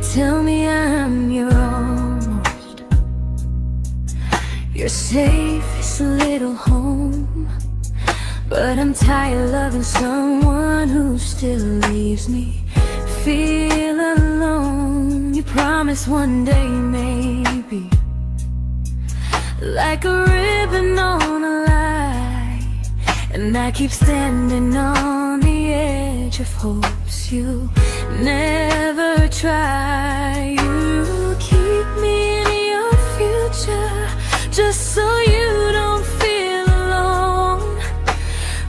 tell me I'm your almost, your safest little home. But I'm tired loving someone who still leaves me feel alone. You promise one day maybe, like a ribbon on a line, and I keep standing on the edge of hopes you never try. You keep me in your future just so you don't feel alone.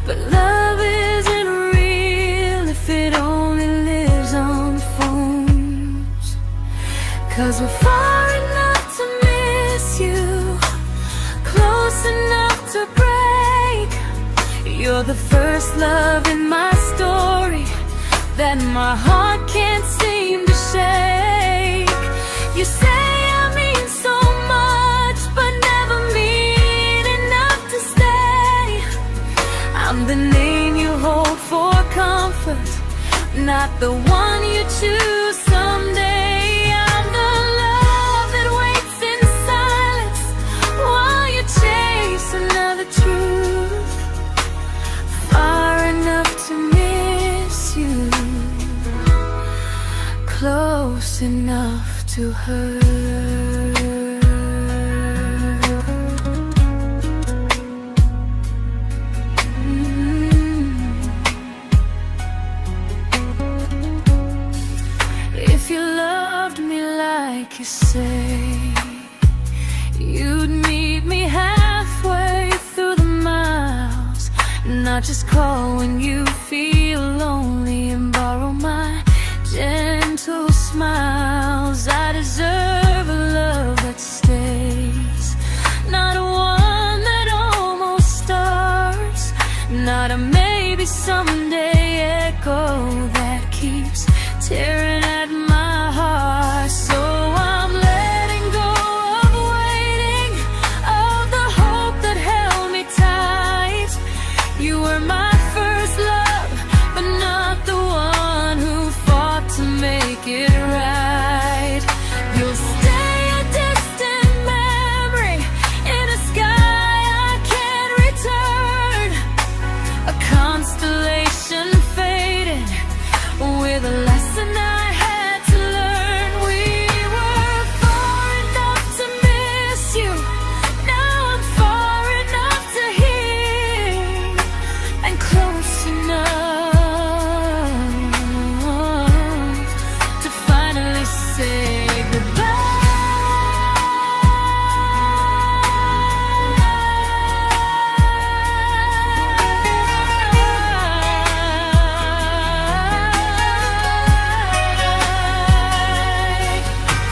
But love isn't real if it only lives on the phones. 'Cause we're far enough to miss you, close enough to break. You're the first love in my story that my heart can't seem to shake. You say I mean so much, but never mean enough to stay. I'm the name you hold for comfort, not the one you choose someday. I'm the love that waits in silence while you chase another truth. Far enough to miss you, close enough to hurt. If you loved me like you say, you'd meet me halfway through the miles, not just call when you feel lonely and borrow my gentle smiles. I deserve a love that stays, not a one that almost starts, not a maybe someday echo that keeps tearing at my heart. So I'm letting go of waiting, of the hope that held me tight. You were my first love, but not the one who fought to make it right. You'll stay a distant memory in a sky I can't return, a constellation faded with a lesson I had to learn. We were far enough to miss you, now I'm far enough to hear, and close enough to finally say goodbye.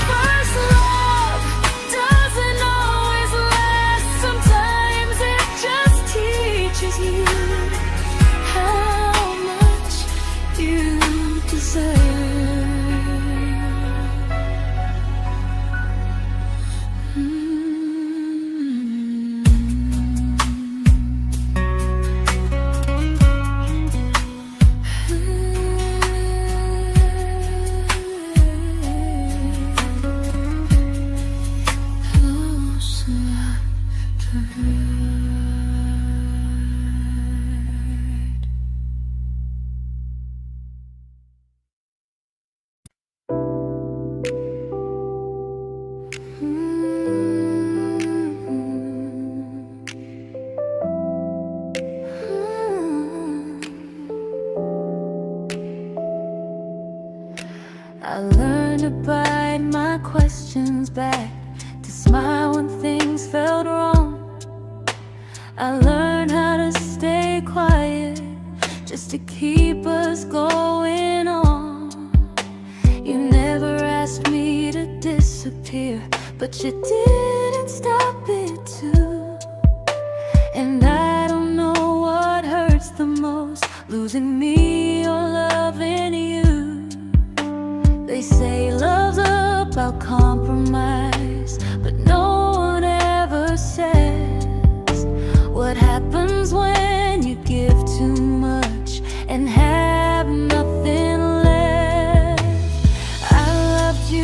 First love doesn't always last, sometimes it just teaches you how much you deserve. Close enough to hurt. I learned to bite my questions back, to smile when things felt wrong. I learned how to stay quiet just to keep us going on. You never asked me to disappear, but you didn't stop it too. And I don't know what hurts the most, losing me or loving you. They say love's about compromise, but no one ever says what happens when you give too much and have nothing left. I loved you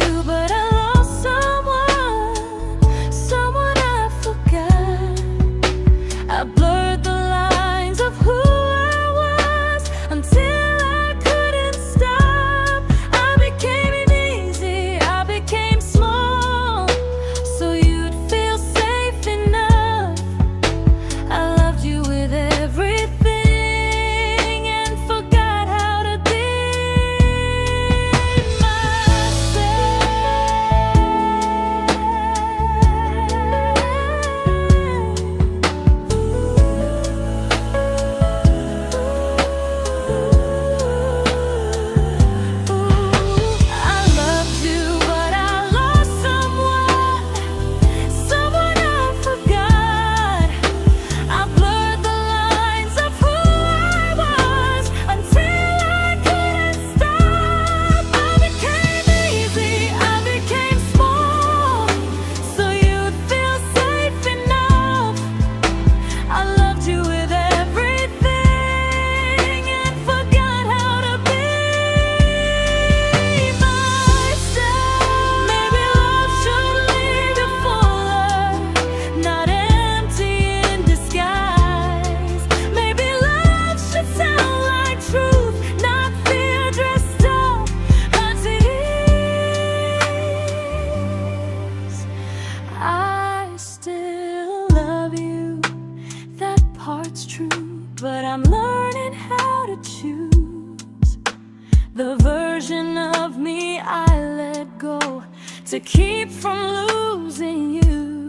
to keep from losing you.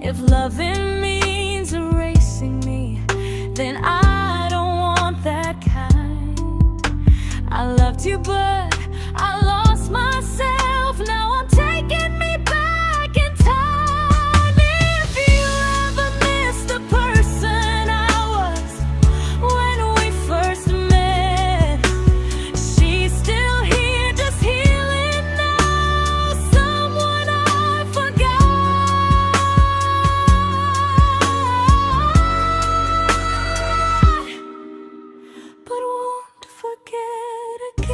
If loving means erasing me, then I don't want that kind. I loved you, but I lost myself. Now I'm taking me back in time. If you ever miss the person I was when we first met, she's still here, just healing now. Someone I forgot, but won't forget again.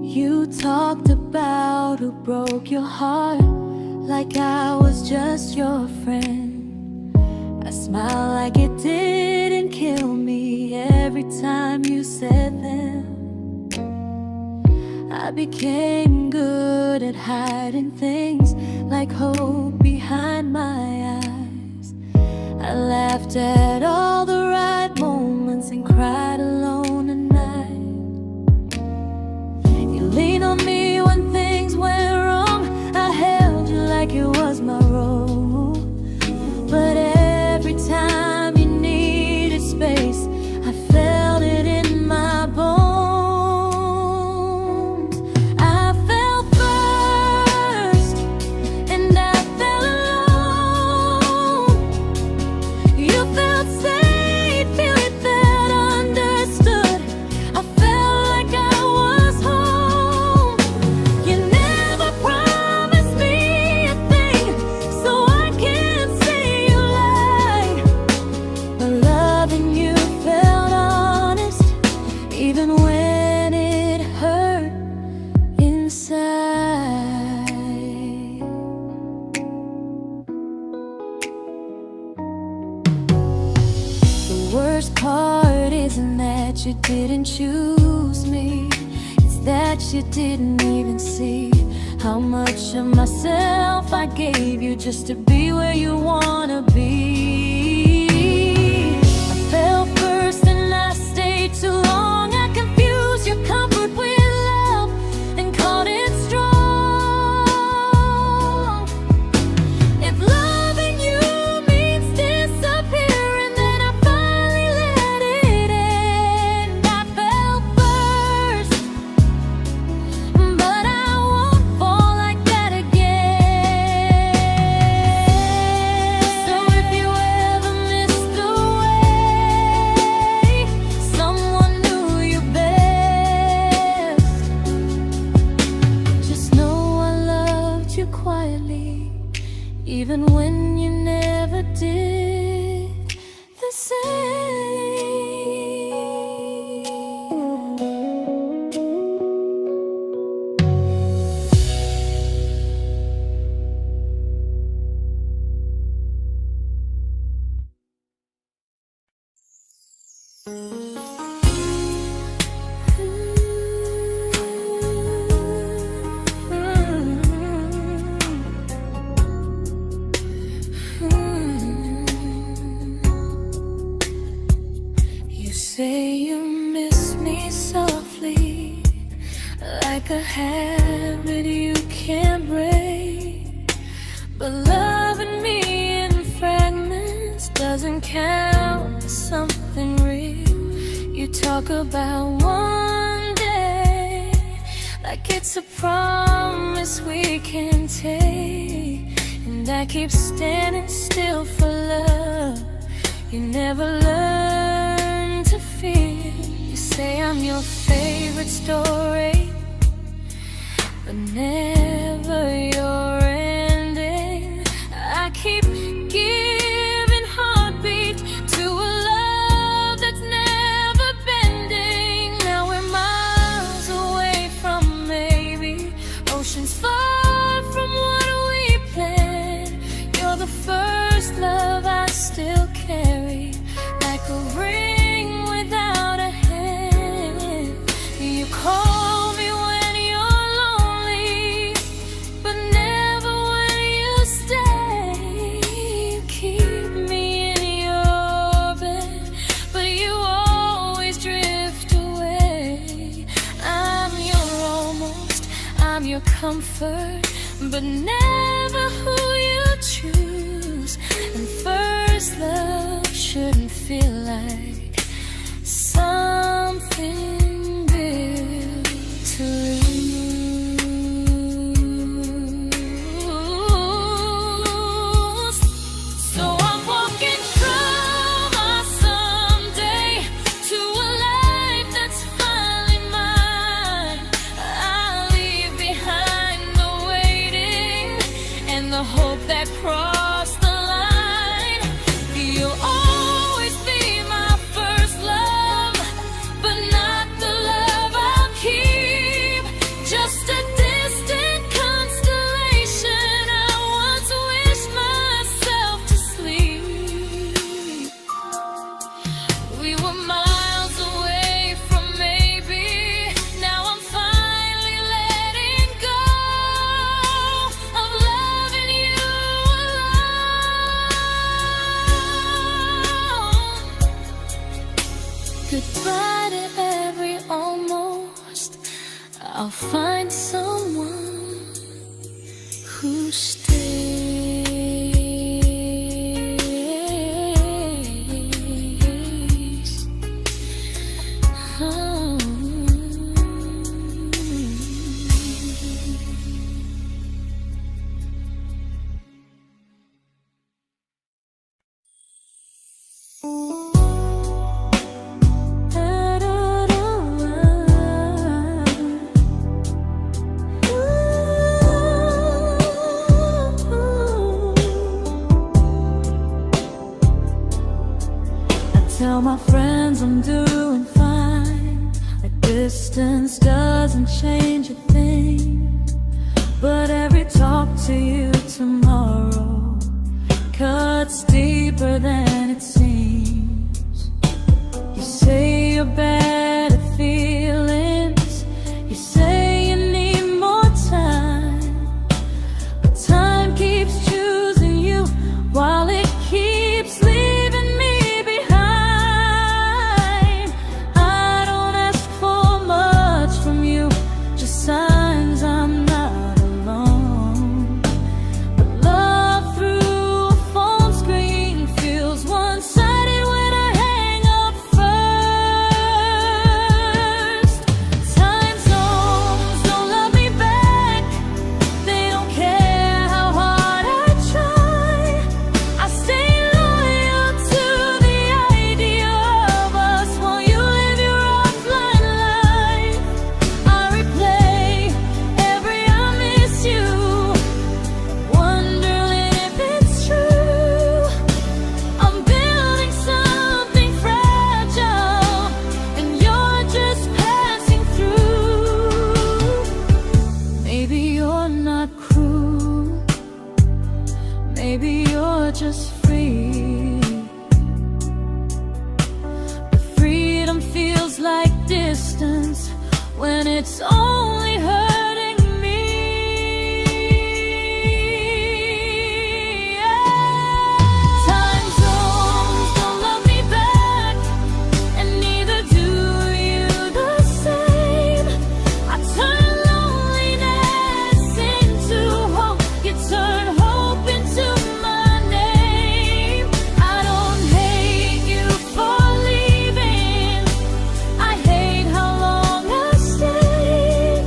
You talked about who broke your heart, like I was just your friend. I smiled like it didn't kill me every time you said them. I became good at hiding things like hope behind my eyes. I laughed at all the right moments and cried alone at night. You leaned on me when things went wrong. I held you like it was my role. But every time you needed space, I felt it in my bones. I fell first, and I fell alone. You felt safe, you felt understood. I felt like I was home. You never promised me a thing, so I can't say you lied. But loving you felt honest, even when it hurt inside. The worst part isn't that you didn't choose me, it's that you didn't even see how much of myself I gave you just to be where you wanna be. I fell first and I stayed too long. I confused your comfort with love and called it strong. If loving you means disappearing, then I finally let it end. I fell first, but I won't fall like that again. So if you ever missed the way someone knew you best, just know I loved you quietly, even when you never did the same. You say you miss me softly, like a habit you can't break. But loving me in fragments doesn't count as something real. You talk about one day like it's a promise we can take, and I keep standing still for love. You never learn to feel. You say I'm your favorite story, but never your ending. I keep giving heart a ring without a hand. You call me when you're lonely, but never when you stay. You keep me in your bed, but you always drift away. I'm your almost, I'm your comfort, but never who you choose. And first love shouldn't feel like something built to lose. So I'm walking from our someday to a life that's finally mine. I'll leave behind the waiting and the hope that crossed the line. You'll always be my first love, but not the love I'll keep. Just a distant constellation I once wished myself to sleep. We were miles away from maybe. Now I'm finally letting go of loving you alone. Goodbye to every almost. I'll find someone who stays. Oh. Tell my friends I'm doing fine, like distance doesn't change a thing. But every talk to you tomorrow cuts deeper than it seems. You say you're bad at feelings, you say you need more time, but time keeps choosing you while it keeps leaving me behind. I don't ask for much from you, just signs I'm not alone. But love through a phone screen feels one-sided when I hang up first. Time zones don't love me back, they don't care how hard I try. I stay loyal to the idea of us while you live your offline life. I replay every I miss you, wondering if it's true. I'm building something fragile, and you're just passing through. Maybe you're not cruel, maybe you're just free. But freedom feels like distance when it's only hurting me. Time zones don't love me back, and neither do you the same. I turn loneliness into hope, you turn hope into my name. I don't hate you for leaving, I hate how long I stayed.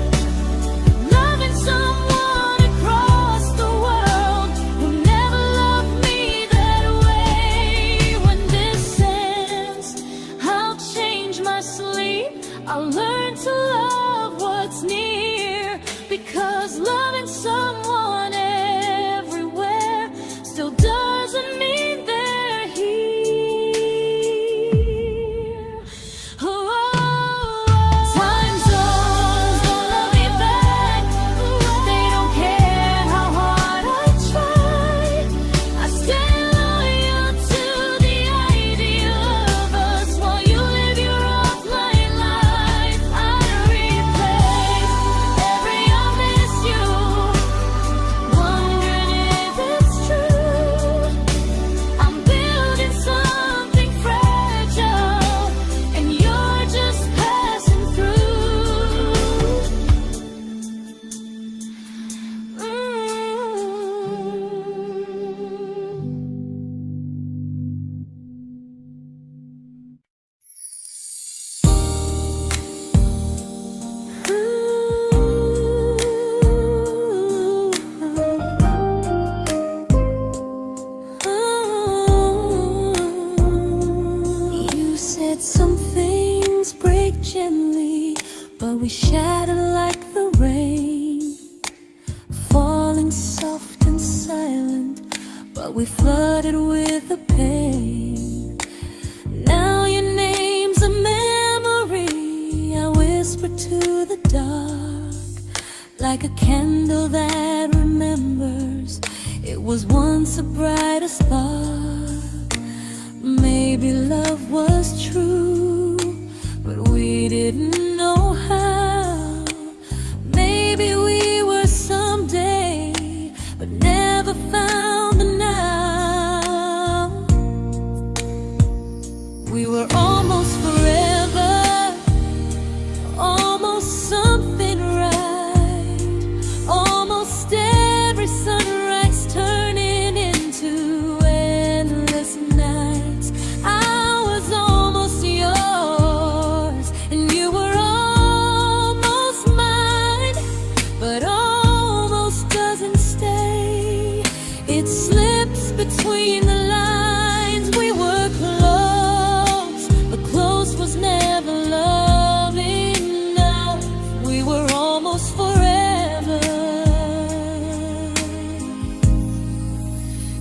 we shattered like the rain, falling soft and silent, but we flooded with the pain. Now your name's a memory I whisper to the dark, like a candle that remembers it was once a brighter spark. Maybe love was true, but we didn't know how. Maybe we were someday, but never found the now. We were almost forever, almost something right, almost every sunrise turning into endless nights. I was almost yours, and you were almost mine, but almost doesn't stay. It slips between the lines. We were close, but close was never love enough. We were almost forever,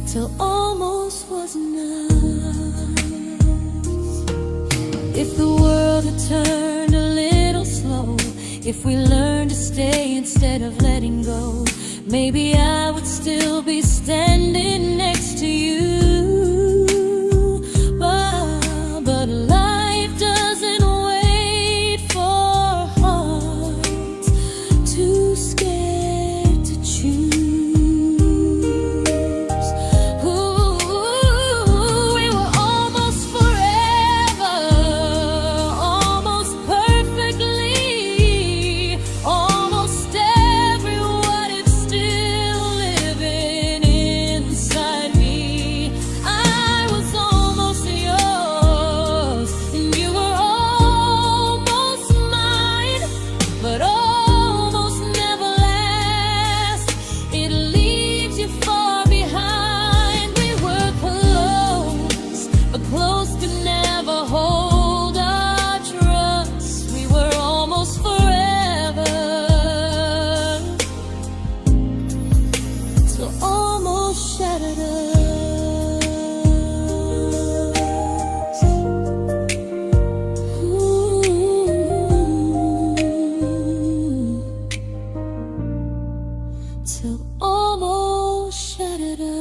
till almost was enough. If the world had turned a little slow, if we learned to stay instead of letting go, maybe I would still be standing next to you. But life doesn't wait for hearts too scared to choose. Ooh, we were almost forever, almost perfectly, almost every what if still living inside me. I was almost yours, and you were almost mine, but almost never lasts. It leaves you far behind. We were close, but close could never hold our trust. We were almost forever, till almost shattered us. Ooh, till almost shattered us.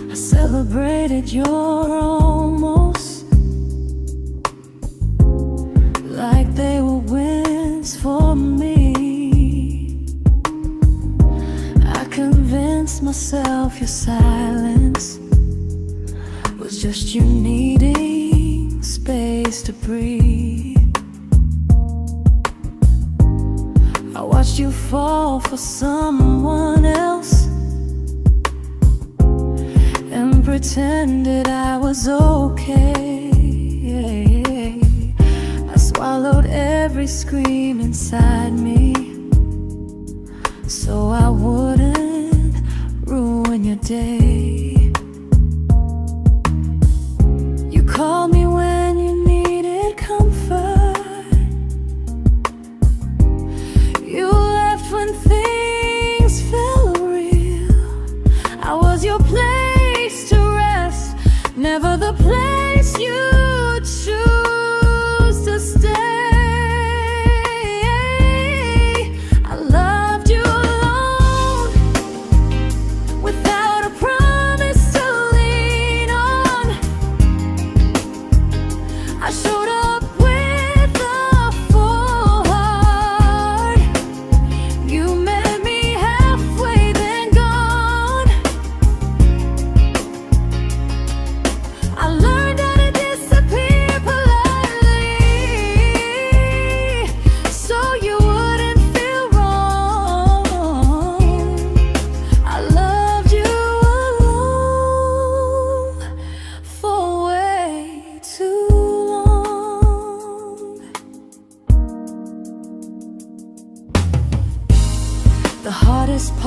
I celebrated your almost like they were wins for me. I convinced myself your silence was just you needing space to breathe. I watched you fall for someone else and pretended I was okay. I swallowed every scream inside me so I wouldn't ruin your day. You called me when you needed comfort. You left when things felt real. I was your place to rest, never the place you choose to stay. I loved you alone, without a promise.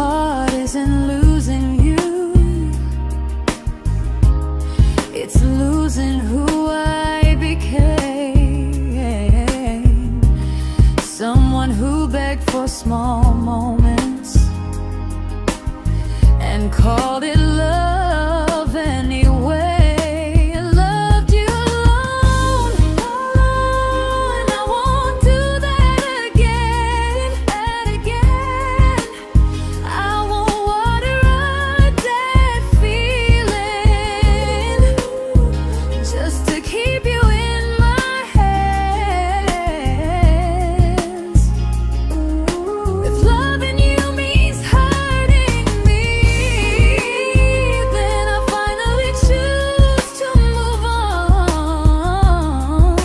heart isn't losing you, it's losing who I became. Someone who begged for small moments and called it love anyway. Loved you alone, alone. I won't do that again and again. I won't water a dead feeling just to keep you in my hands. If loving you means hurting me, then I finally choose to move on.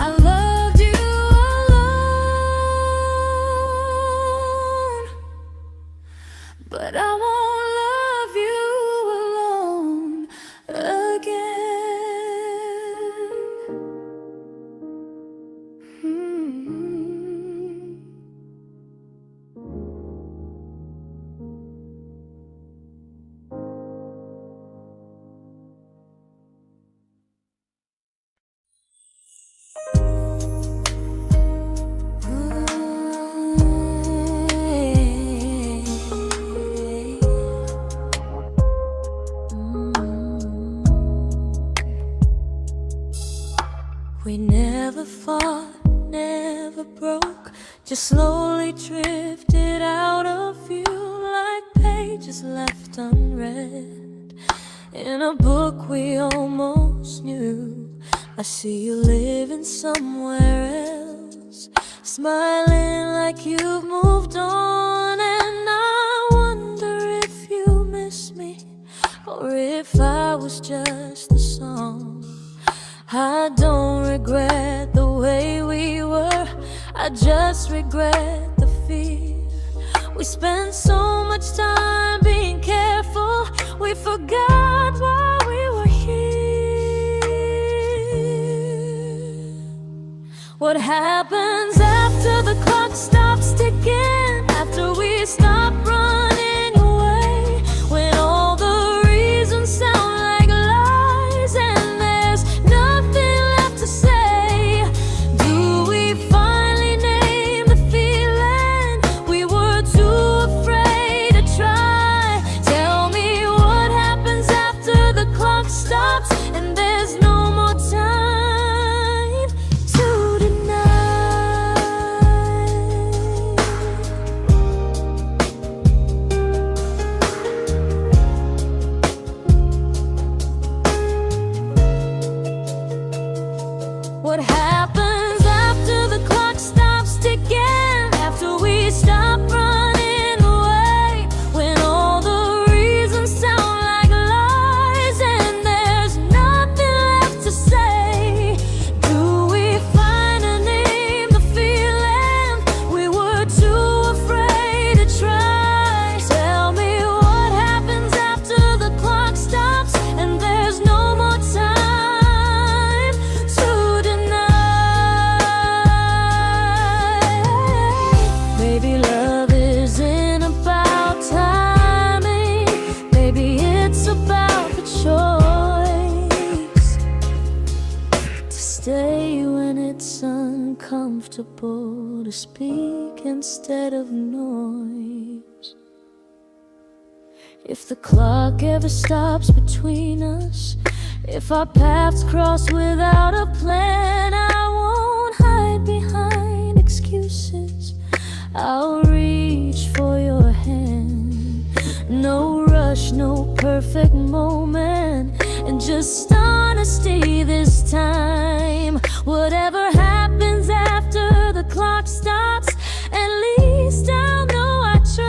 I loved you alone, but I won't love you alone again. We never fought, never broke, just slowly drifted out of view like pages left unread in a book we almost knew. I see you living somewhere else, smiling like you've moved on, and I wonder if you miss me or if I was just a song. I don't regret the way we were, I just regret the fear. We spent so much time being careful, we forgot why we were here. What happens after the clock stops ticking, after we stop running away, when all the reasons sound like lies and there's nothing left to say? Do we finally name the feeling we were too afraid to try? Tell me what happens after the clock stops and there's no more time to deny. What happens after the clock stops ticking, after we stop running away, when all the reasons sound like lies and there's nothing left to say? Do we finally name the feeling we were too afraid to try? Tell me what happens after the clock stops and there's no more time to deny. Maybe love isn't about timing, maybe it's about the choice to stay when it's uncomfortable, to speak instead of noise. If the clock ever stops between us, if our paths cross without a plan, I won't hide behind excuses, I'll reach for your hand. No rush, no perfect moment, and just honesty this time. Whatever happens after the clock stops, at least I'll know I tried.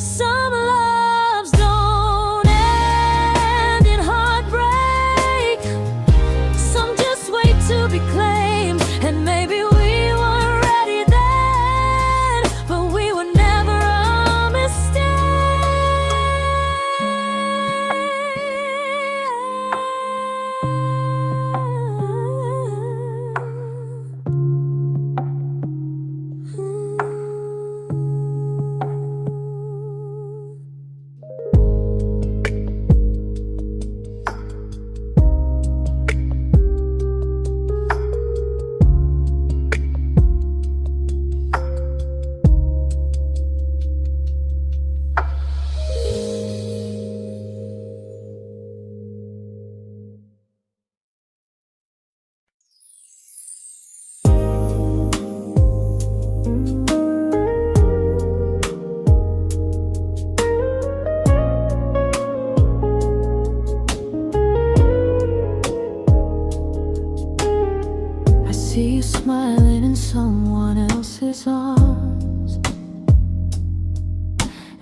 Some loves don't end in heartbreak, some just wait to be claimed, and maybe we weren't ready then, but we were never a mistake.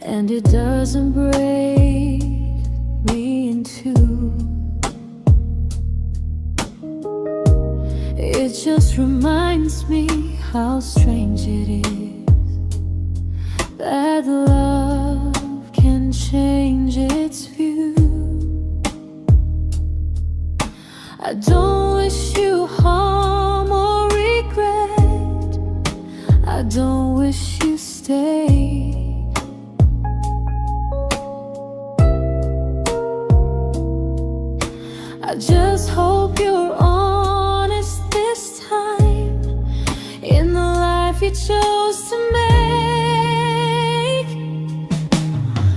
and it doesn't break me in two. It just reminds me how strange it is that love can change its view. I don't wish you harm or regret. I don't wish you stayed. I just hope you're honest this time in the life you chose to make.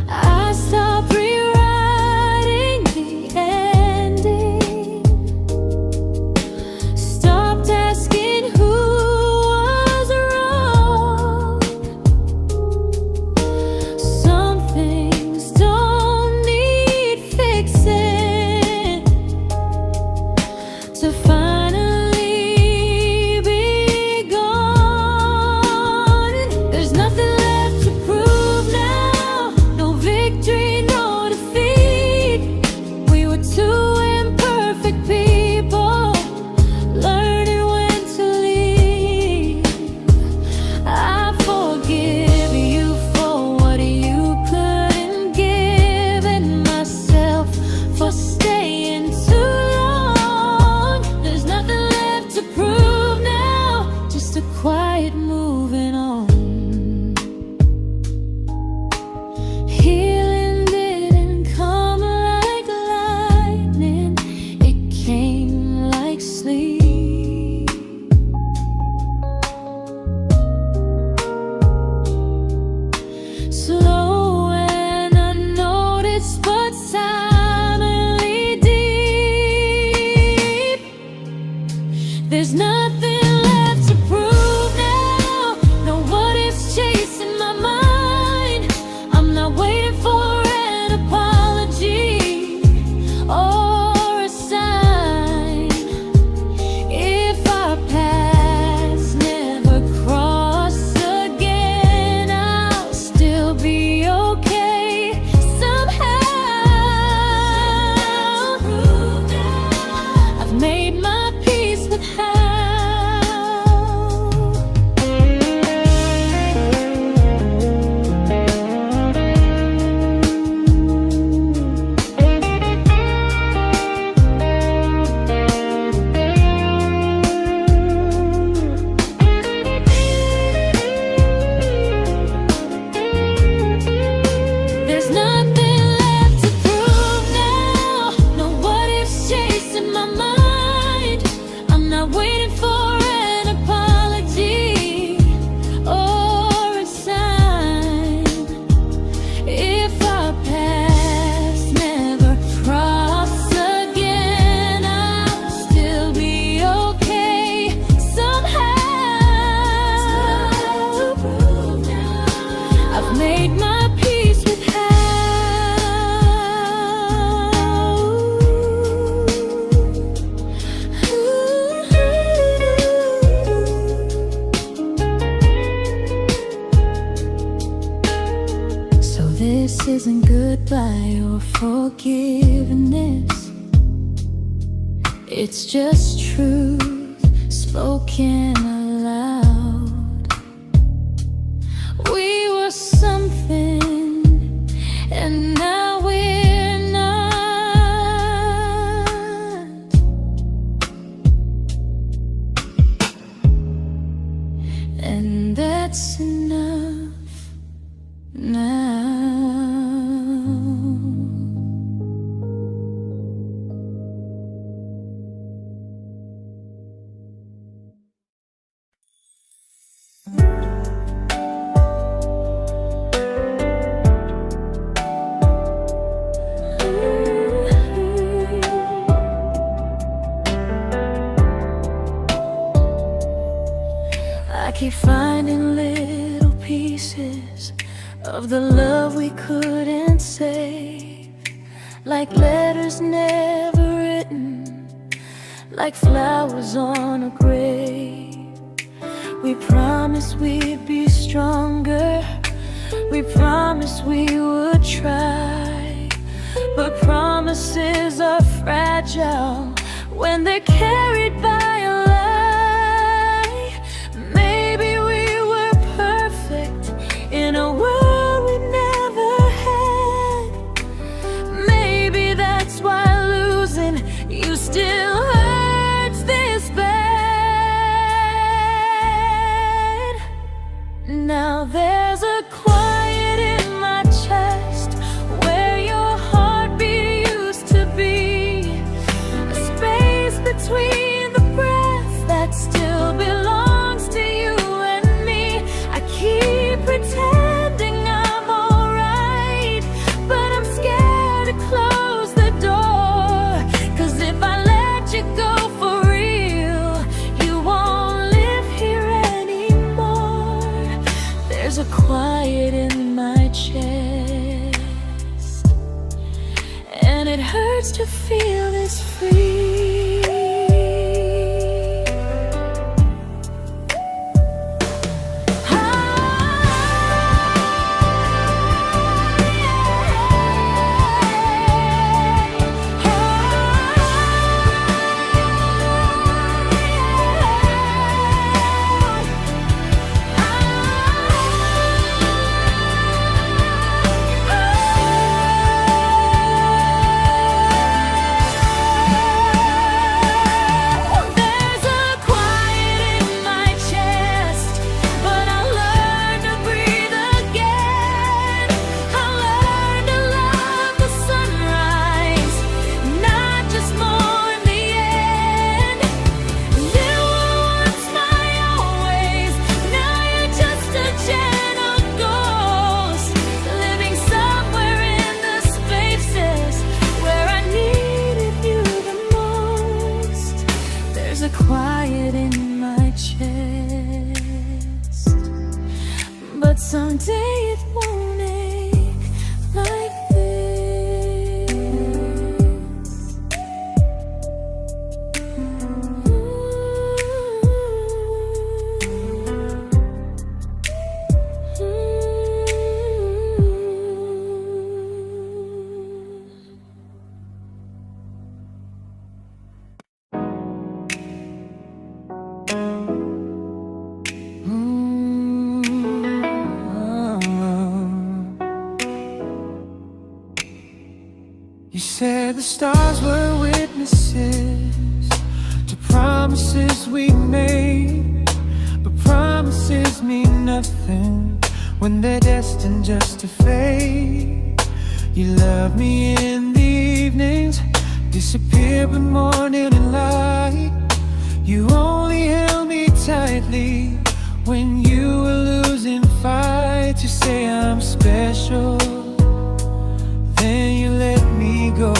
I stopped rewriting the ending, stopped asking who was wrong. Some things don't need fixing to finally be gone. There's nothing left to prove now, no victory, no defeat. We were two imperfect people, learning when to leave. I forgive you for what you couldn't give, and myself for staying too long. There's nothing left to prove now, just a quiet moving on. Healing didn't come like lightning, it came like sleep. Slow and unnoticed, but silently deep. There's nothing left to prove now, no what ifs chasing my mind. I'm not waiting for an apology or a sign. If our paths never cross again, I'll still be okay somehow. I've made my peace with how. There's nothing left to prove now, no what ifs chasing my mind. I'm not waiting for an apology or a sign. If our paths never cross again, I'll still be okay somehow. I've made my peace with how. So this isn't goodbye or forgiveness, it's just truth spoken aloud. We were something, and now we're not. And that's enough now. I keep finding little pieces of the love we couldn't save, like letters never written, like flowers on a grave. We promised we'd be stronger, We promised we would try, but promises are fragile when they're carried by a lie. Maybe we were perfect in a world we never had. Maybe that's why losing you still hurts this bad. Now there's a quiet in my chest where your heartbeat used to be, a space between the breath that still belongs to you and me. I keep pretending I'm alright, but I'm scared to close the door, 'cause if I let you go for real, you won't live here anymore. There's a quiet in my chest, and it hurts to feel this free. Quiet in my chest, but someday it won't ache like this. You said the stars were witnesses to promises we made, but promises mean nothing when they're destined just to fade. You love me in the evenings, disappear when morning and light. You only held me tightly when you were losing fights. You say I'm special, then you let me go.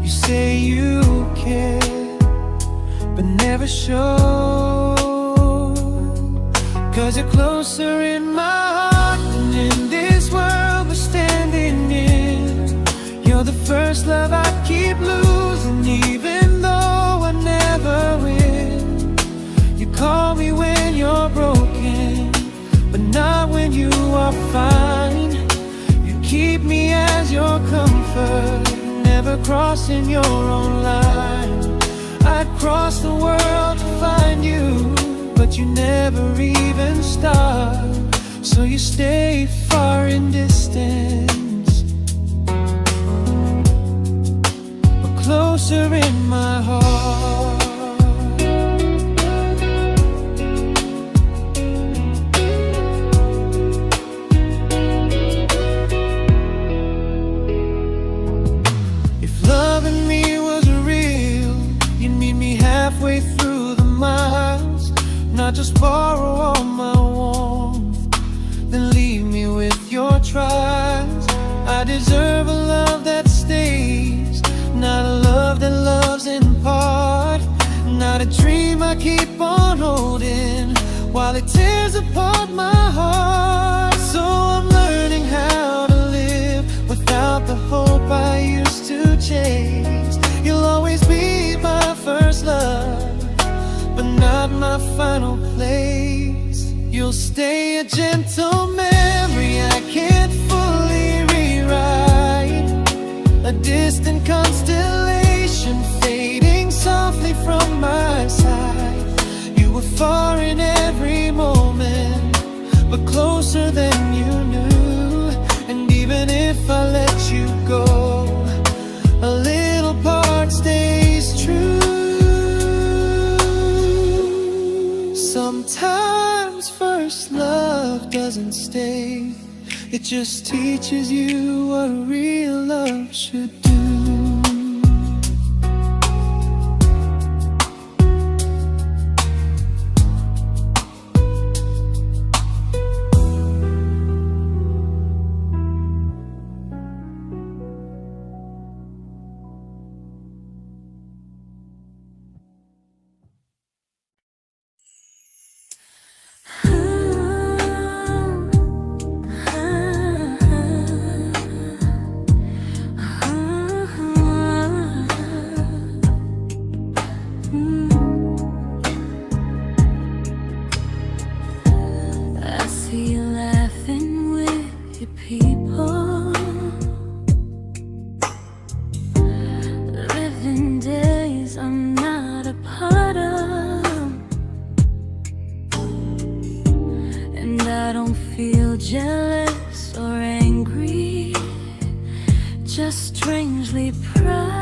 You say you care, but never show, 'cause you're closer in my heart than in this world we're standing in. You're the first love I keep losing, even though I never win. You call me when you're broken, but not when you are fine. Keep me as your comfort, never crossing your own line. I'd cross the world to find you, but you never even start. So you stay far in distance, but closer in my heart. Halfway through the miles, not just borrow all my warmth, then leave me with your trials. I deserve a love that stays, not a love that loves in part, not a dream I keep on holding while it tears apart my heart. So I'm learning how to live without the hope I used to chase. You'll always be my first love, but not my final place. You'll stay a gentle memory mistake. It just teaches you what real love should do. Jealous or angry, just strangely proud.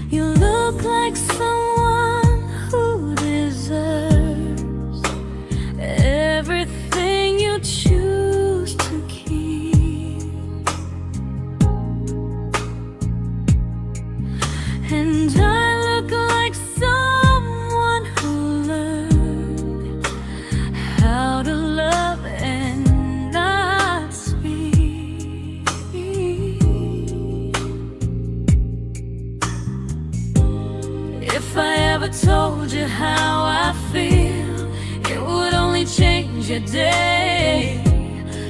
You look like someone who deserves everything you choose to keep, and I look like someone who learned how to love and not speak. If I ever told you how I feel, it would only change your day.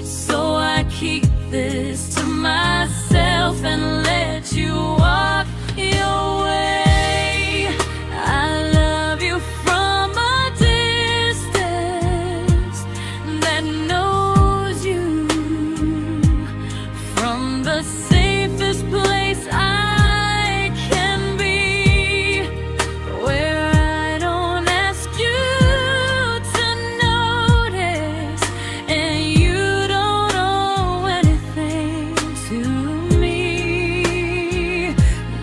So I keep this to myself and let you walk your way. I love you from a distance that knows you, from the safest place I can be, where I don't ask you to notice and you don't owe anything to me.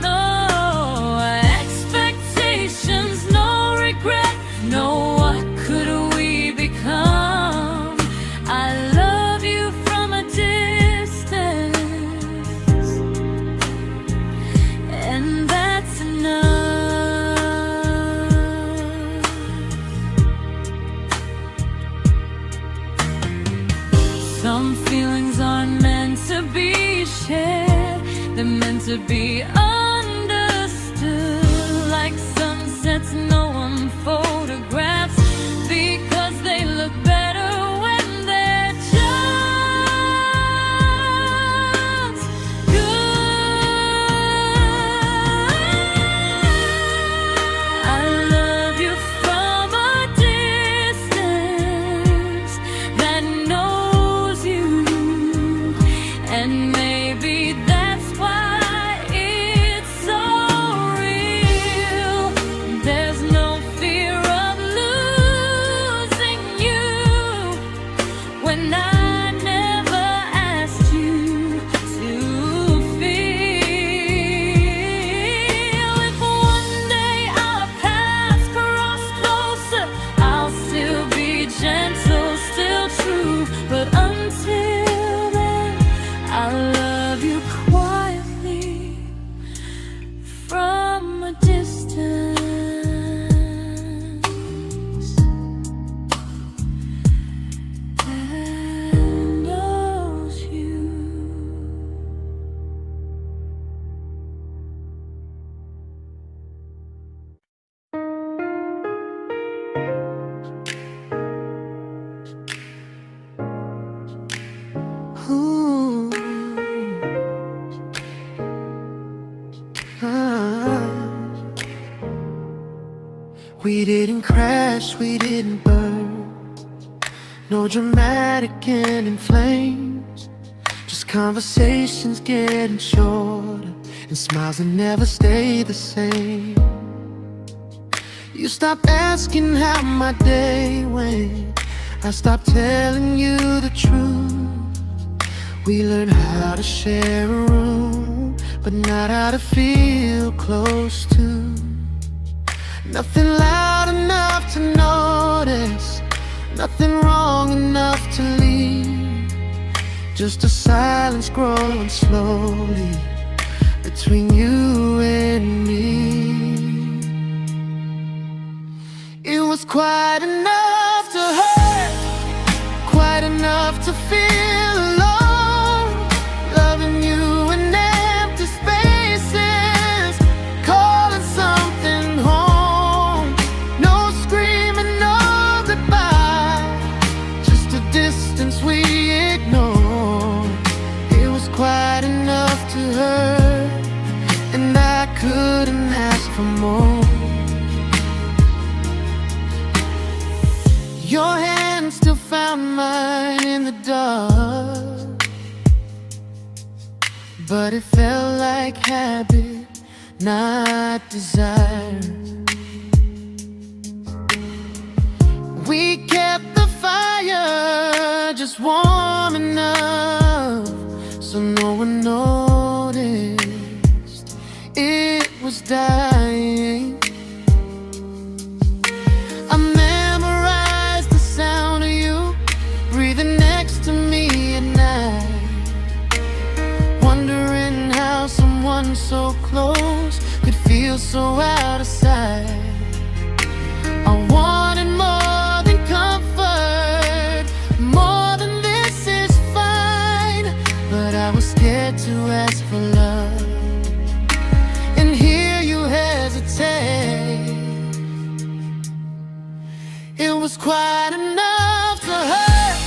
No expectations, no regret, no what could we become. I love you from a distance, and that's enough. Some feelings aren't meant to be shared, they're meant to be understood, like sunsets no one photographs, because they look better when they're just good. I love you from a distance that knows you, and maybe that's why it's so real. There's no fear of losing you when I never asked you to feel. If one day our paths cross closer, I'll still be gentle, still true, but until then, I love you quietly from a distance that knows you. Ooh. Ah. We didn't crash, we didn't burn, no dramatic end in flames, just conversations getting shorter and smiles that never stay the same. You stopped asking how my day went, I stopped telling you the truth. We learned how to share a room, but not how to feel close to. Nothing loud enough to notice, nothing wrong enough to leave. Just a silence growing slowly between you and me. It was quite enough to hurt, quite enough to feel alone. Loving you in empty spaces, calling something home. No screaming, no goodbye, just a distance we ignored. It was quite enough to hurt, and I couldn't ask for more. Your hand still found mine in the dark, but it felt like habit, not desire. We kept the fire just warm enough so no one noticed it was dying. I memorized the sound of you breathing next to me at night, wondering how someone so close could feel so out of sight. I wanted more than comfort, more than this is fine, but I was scared to ask for love, and here you hesitate. It was quite enough to hurt,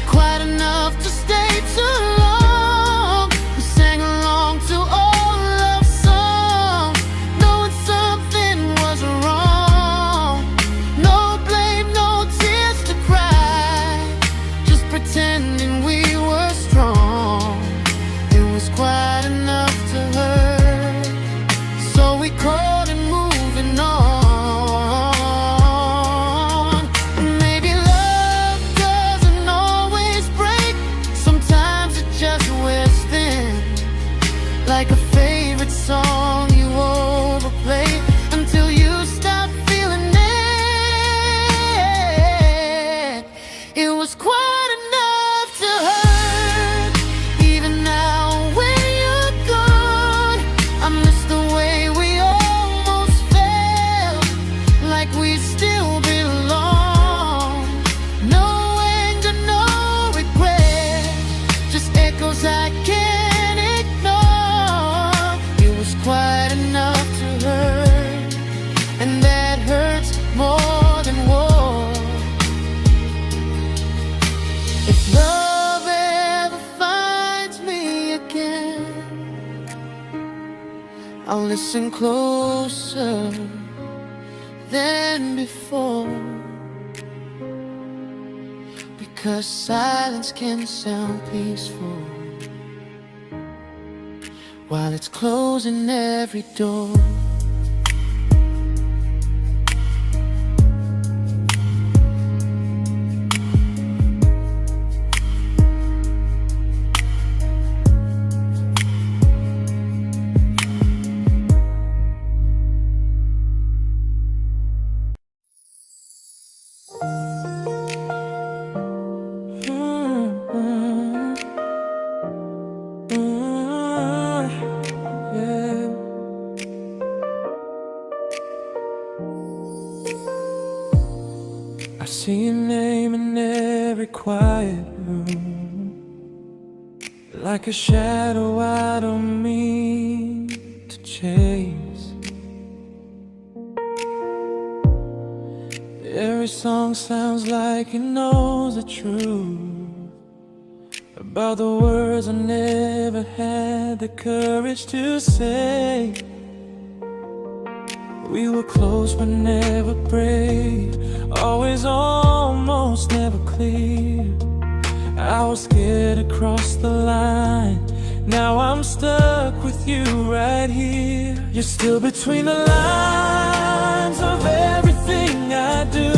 quite enough to stay too long. We sang along to old love songs, knowing something was wrong. No blame, no tears to cry, just pretending we were strong. It was quite enough to hurt, so we called it moving on. Maybe love doesn't always break, sometimes it just wears thin, like a favorite song you overplay until you stop feeling it. It was quite enough to hurt, even now when you're gone. I miss the way we almost felt, like we still belong. No anger, no regret, just echoes I can't ignore. It was quite enough to hurt, and that hurts more than war. If love ever finds me again, I'll listen closer than before, because silence can sound peaceful while it's closing every door. I see your name in every quiet room, like a shadow I don't mean to chase. Every song sounds like it knows the truth about the words I never had the courage to say. We were close but never brave, always almost never clear. I was scared to cross the line, now I'm stuck with you right here. You're still between the lines of everything I do,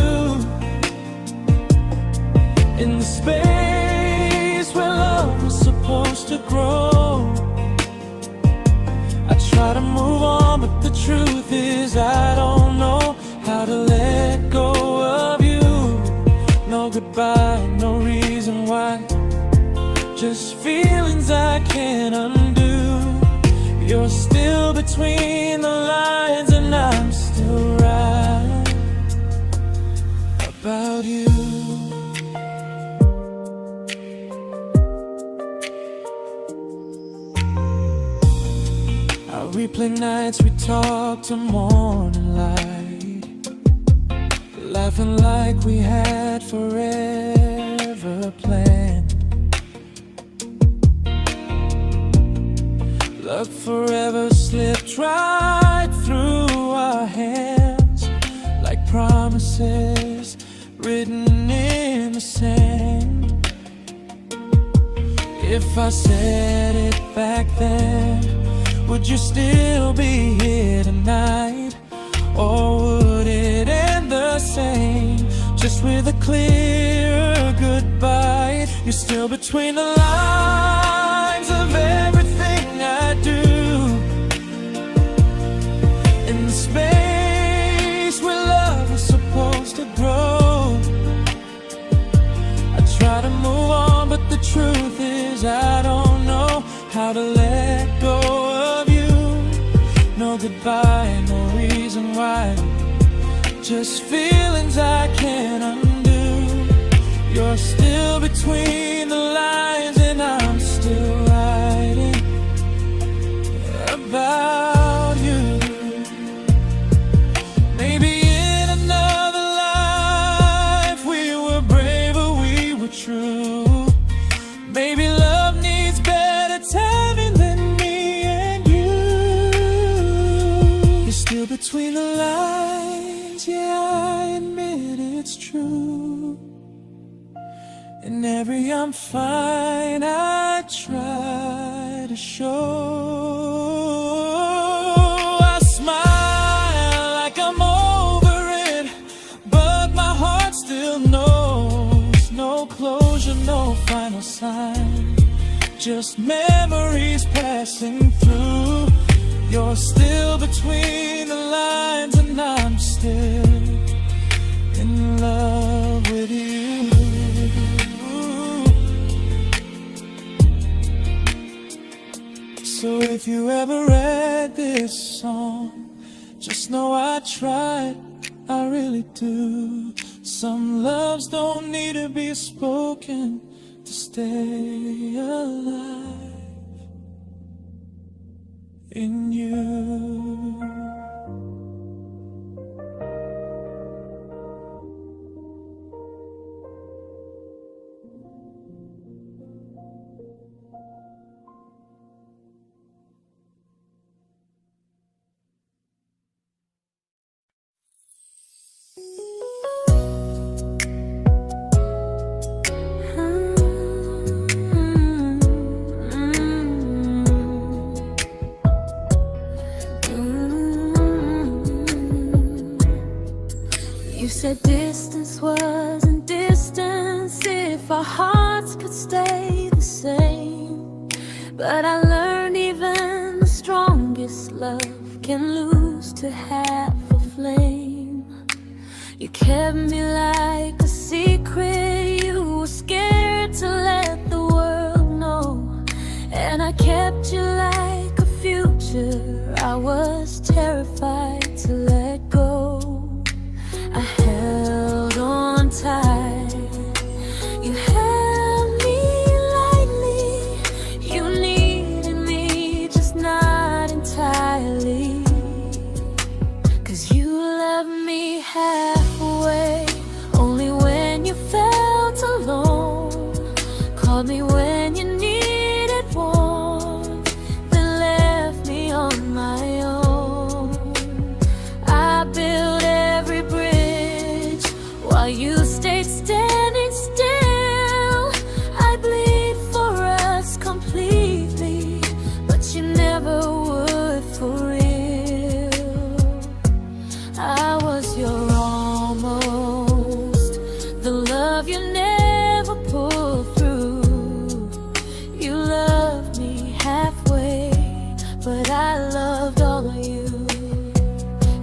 in the space where love was supposed to grow. I try to move on, but the truth is I don't know about you. I replay nights we talk till morning light, laughing like we had forever planned. Luck forever slipped right through our hands, like promises written in the sand. If I said it back then, would you still be here tonight? Or would it end the same, just with a clear goodbye? You're still between the lines of everything I do, in the space where love is supposed to grow. I try to move on, but the truth is I don't know how to let go of you. No goodbye, no reason why, just feelings I can't undo. You're still between the lines and I'm still writing about you. Maybe in another life we were braver, we were true. Maybe love needs better timing than me and you. You're still between the lines, yeah, I admit it's true. In every I'm fine I try to show. I smile like I'm over it, but my heart still knows. No closure, no final sign, just memories passing through. You're still between the lines and I'm still in love with you. So if you ever read this song, just know I tried, I really do. Some loves don't need to be spoken to stay alive in you. You said distance wasn't distance if our hearts could stay the same. But I learned even the strongest love can lose to half a flame. You kept me like a secret you were scared to let the world know. And I kept you like a future I was terrified to let go. I held on tight, you held me lightly. You needed me, just not entirely. 'Cause you loved me halfway, only when you felt alone. Called me when you needed warmth, then left me on my own. I built every bridge while you stayed standing still. I bleed for us completely, but you never would for real. I was your almost, the love you never pulled through. You loved me halfway, but I loved all of you.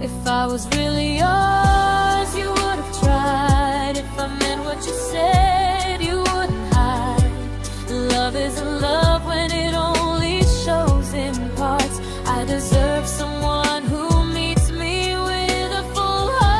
If I was really yours, you would have tried. If I meant what you said, you wouldn't hide. Love isn't love when it only shows in parts. I deserve someone who meets me with a full heart.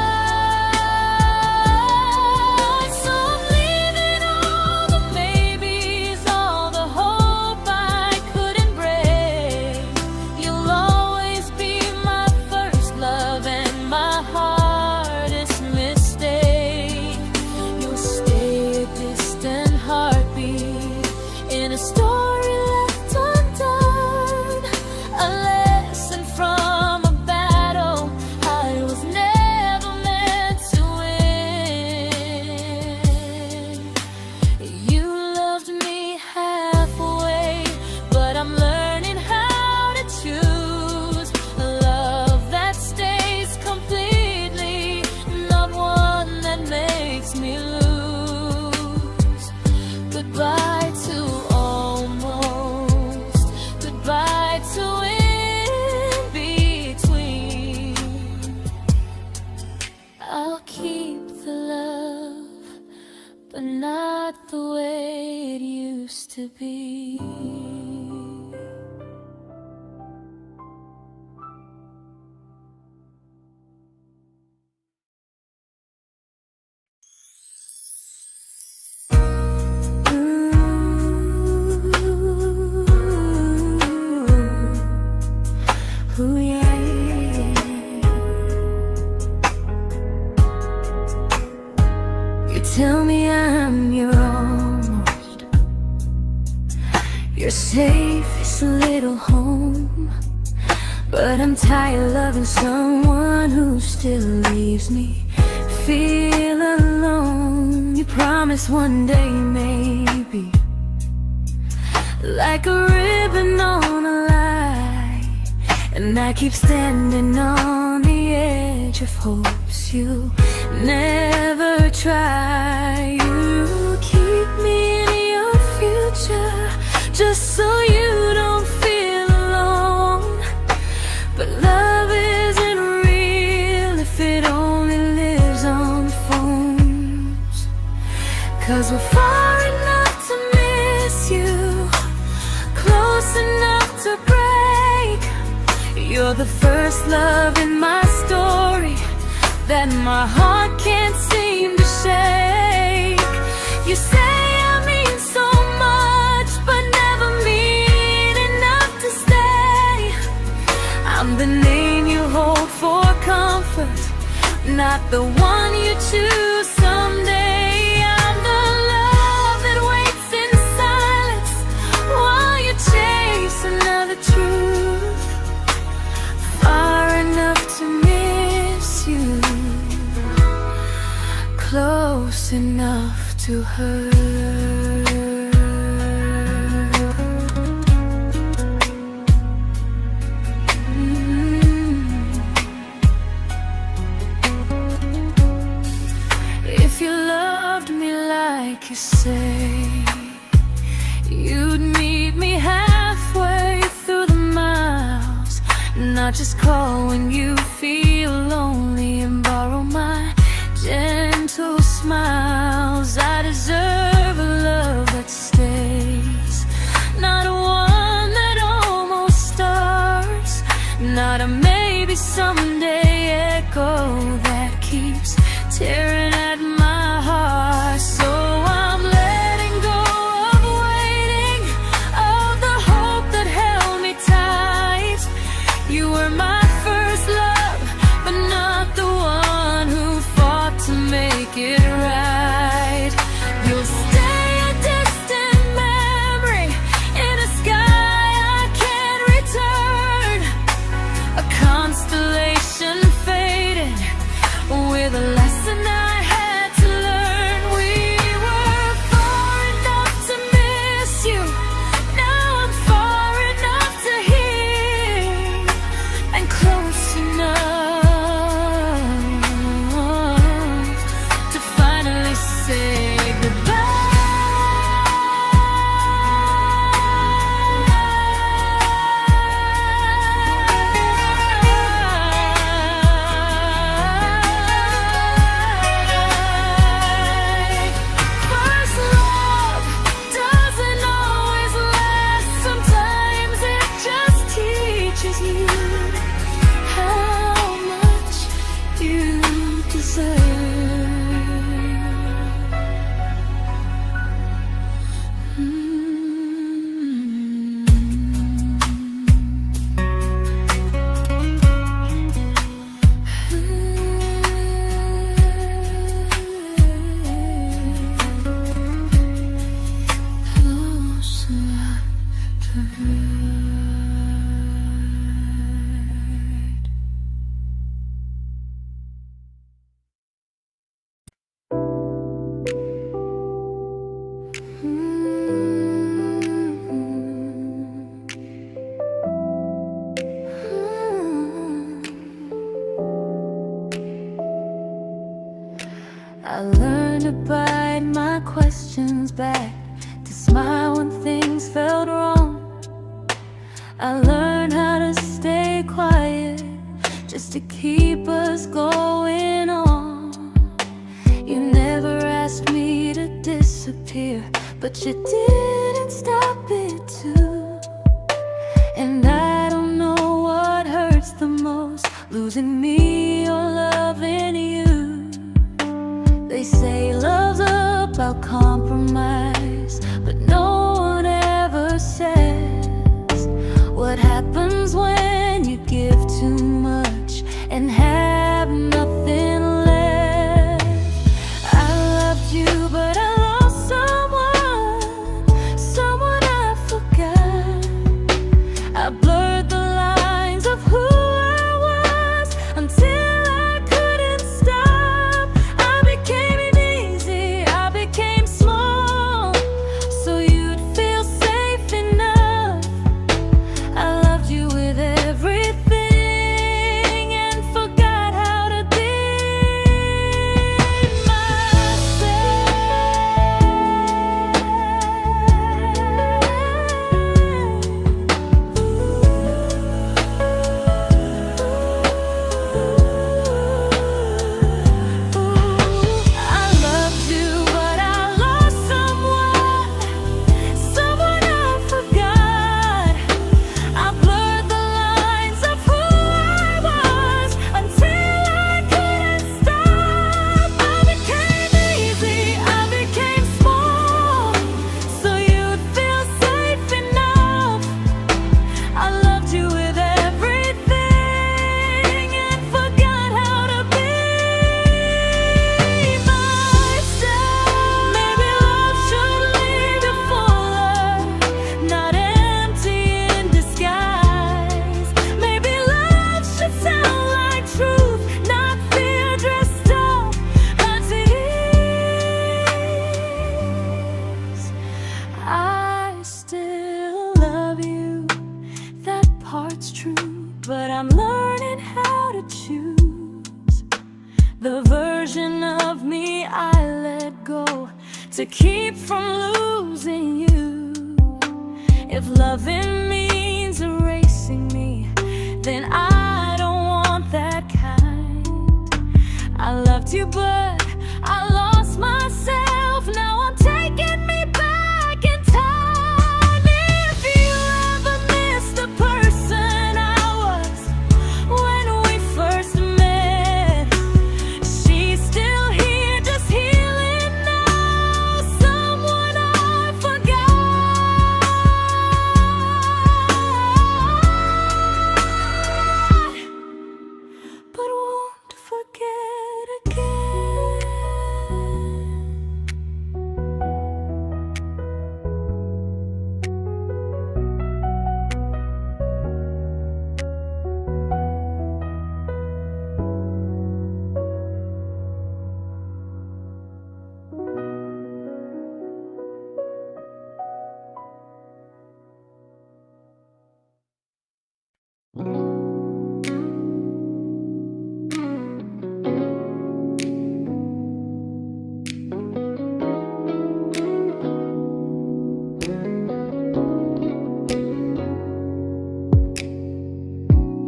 but not the way it used to be. Ooh, yeah, yeah. You tell me I'm your almost, your safest little home, but I'm tired loving someone who still leaves me feel alone. You promise one day maybe, like a ribbon on a line, and I keep standing on the edge of hopes you'll never try. You keep me in your future just so you don't feel alone. But love isn't real if it only lives on phones. 'Cause we're far enough to miss you, close enough to break. You're the first love in my story that my heart can't seem to shake. You say I mean so much, but never mean enough to stay. I'm the name you hold for comfort, not the one you choose someday. I'm the love that waits in silence while you chase another truth. Far enough to miss you, close enough to hurt. If you loved me like you say, you'd meet me halfway through the miles, not just call when you feel lonely and borrow my gentle smiles. I deserve a love that stays, not one that almost starts, not a maybe someday echo that keeps tearing at my heart. So I'm letting go of waiting, of the hope that held me tight. You were my first love, but not the one who fought to make it right. You'll stay a distant memory in a sky I can't return, a constellation fading with a lesson I had to learn. We were far enough to miss you, now I'm far enough to hear, and close enough to finally say first love doesn't always last. Sometimes it just teaches you how much you deserve. Close enough to hurt. I learned to bite my questions back, to smile when things felt wrong. I learned how to stay quiet just to keep us going on. You never asked me to disappear, but you didn't stop it too. And I don't know what hurts the most, losing me or loving you. They say love's about compromise, but no one ever says what happens when you give too much and have nothing left. I loved you, but I lost someone I forgot. I blurred the lines of who I was until I couldn't stop. I became easy, I became small, so you'd feel safe enough. I loved you with everything and forgot how to be but I'm learning how to choose the version of me I let go to keep from losing you. If loving means erasing me, then I don't want that kind. I loved you, but I lost myself. Now I'm taking me back in time. If you ever missed the person I was when we first met, she's still here, just healing now. Someone I forgot, but won't forget again.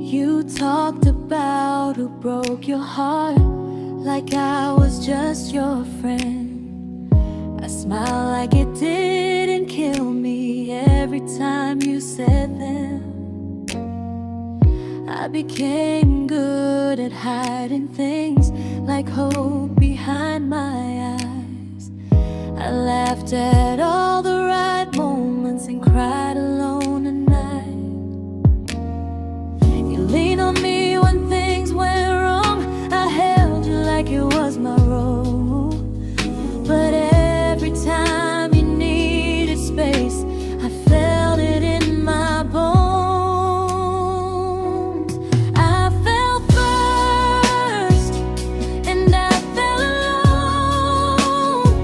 You talked about who broke your heart, like I was just your friend. I smile like it didn't kill me every time you said them. I became good at hiding things like hope behind my eyes. I laughed at all the right moments and cried alone at night. You leaned on me when things went wrong. I held you like it was my role. But every time you needed space, I felt it in my bones. I fell first, and I fell alone.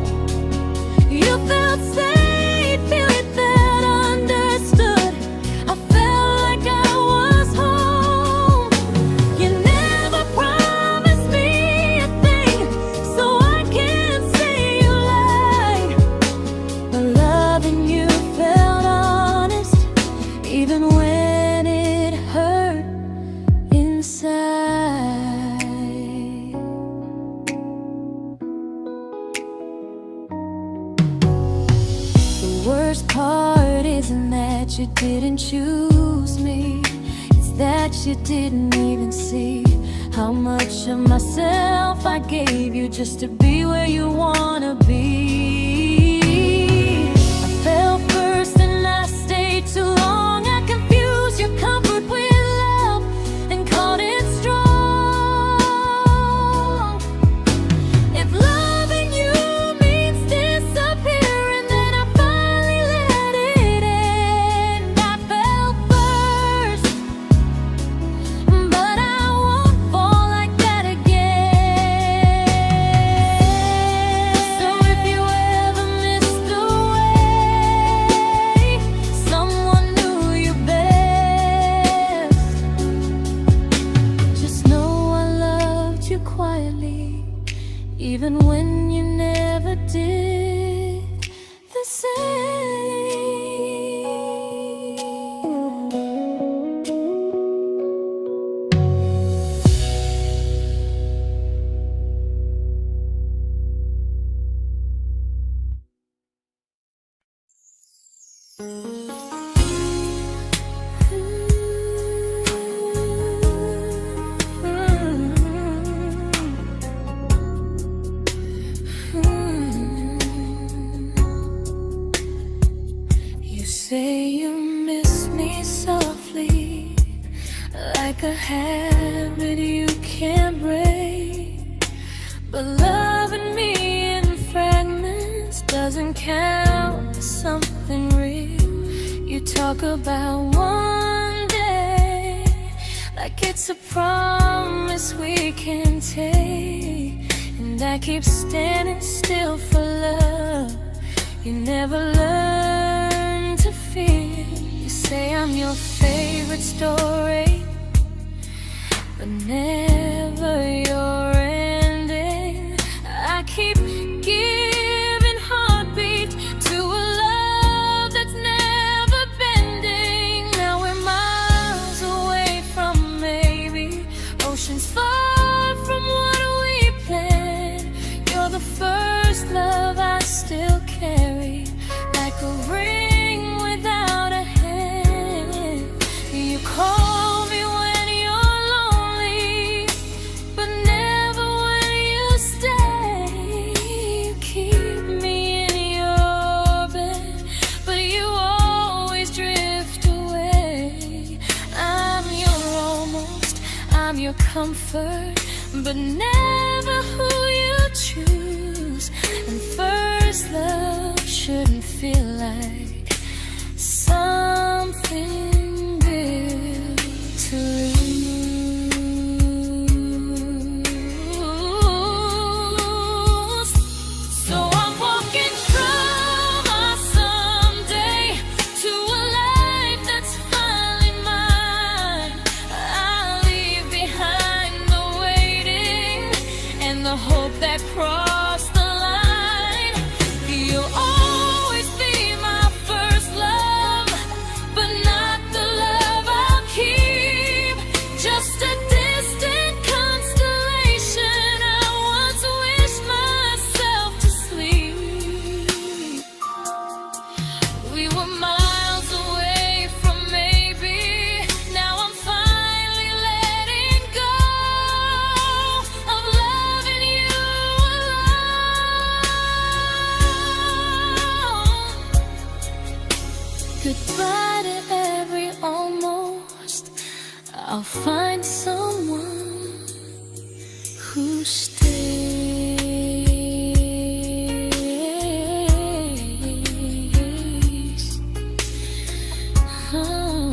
You felt safe. worst part isn't that you didn't choose me, it's that you didn't even see how much of myself I gave you just to be where you wanna be. I fell first and I stayed too long. I confused your comfort with love and called it strong. If loving you means disappearing, then I finally let it end. I fell first, but I won't fall like that again. So if you ever missed the way someone knew you best, just know I loved you quietly, even when you never did the same. You say you miss me softly, like a habit you can't break. But loving me in fragments doesn't count as something real. You talk about one day like it's a promise we can take, and I keep standing still for love. You never learn to feel. You say I'm your favorite story, but never your ending. I keep giving heartbeat to a love that's never bending. Now we're miles away from maybe oceans far from what we planned. You're the first love I still carry, like a ring without a hand. You call me when you're lonely, but never when you stay. You keep me in your bed, but you always drift away. I'm your almost, I'm your comfort, but never who you choose. And first love shouldn't feel like something built to lose. So I'm walking from my someday to a life that's finally mine. I'll leave behind the waiting and the hope that crossed the line. You'll always be my first love, but not the love I'll keep. Just a distant constellation I once wished myself to sleep. We were miles away from maybe. Now I'm finally letting go of loving you alone. Goodbye to every almost. I'll find someone who stays. Oh.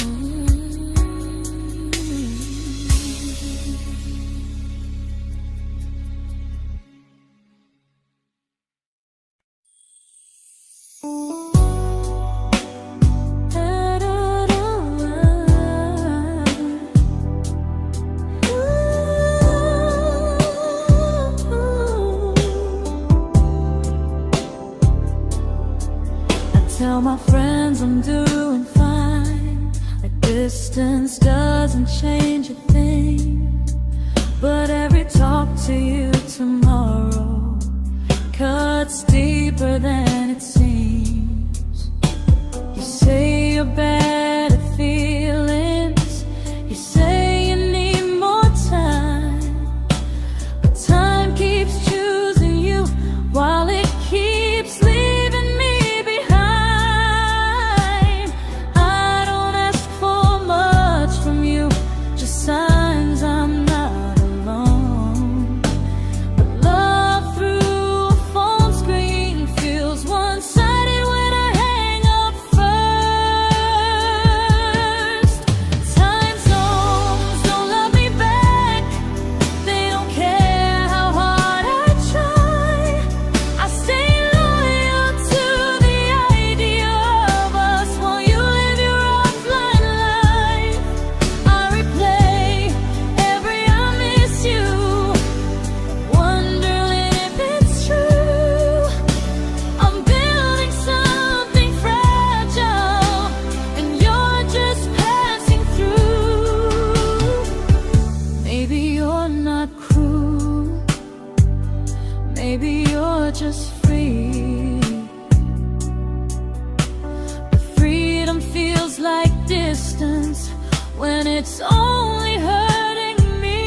Tell my friends I'm doing fine, like distance doesn't change a thing. But every talk to you tomorrow cuts deeper than it seems. your better feelings. You say you need more time, but time keeps choosing you while it keeps leaving me behind. I don't ask for much from you, just signs I'm not alone. But love through a phone screen feels one-sided when I hang up first. Time zones don't love me back, they don't care how hard I try. I stay loyal to the idea of us while you live your offline life. I replay every I miss you, wondering if it's true. I'm building something fragile, and you're just passing through. Maybe you're not cruel, maybe you're just free. But freedom feels like distance when it's only hurting me.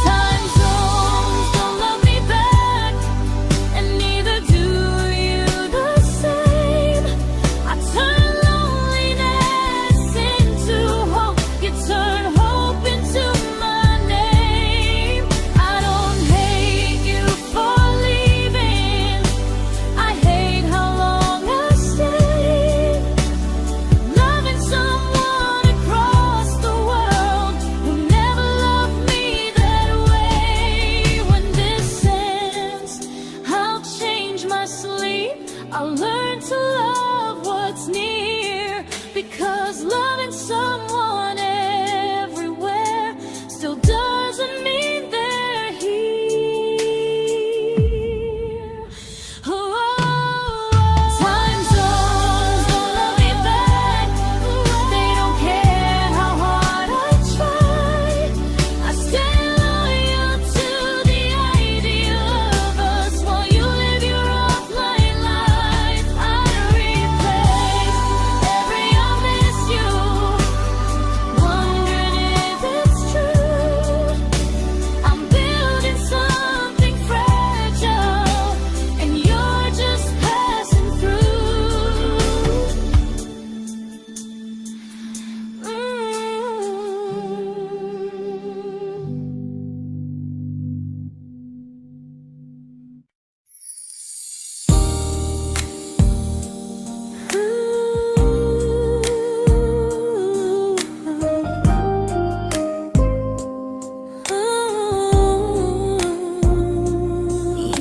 Time zones don't love me back, and neither do you the same. I turn loneliness into hope, you turn hope into my name. I don't hate you for leaving, I hate how long I stayed. Loving someone across the world who never loved me that way. When this ends, I'll change my sleep, I'll learn to love what's near, because loving someone everywhere still doesn't mean they're here. Time zones don't love me back, they don't care how hard I try. I stay loyal to the idea of us while you live your offline life. I replay every I miss you, wondering if it's true. I'm building something fragile, and you're just passing through.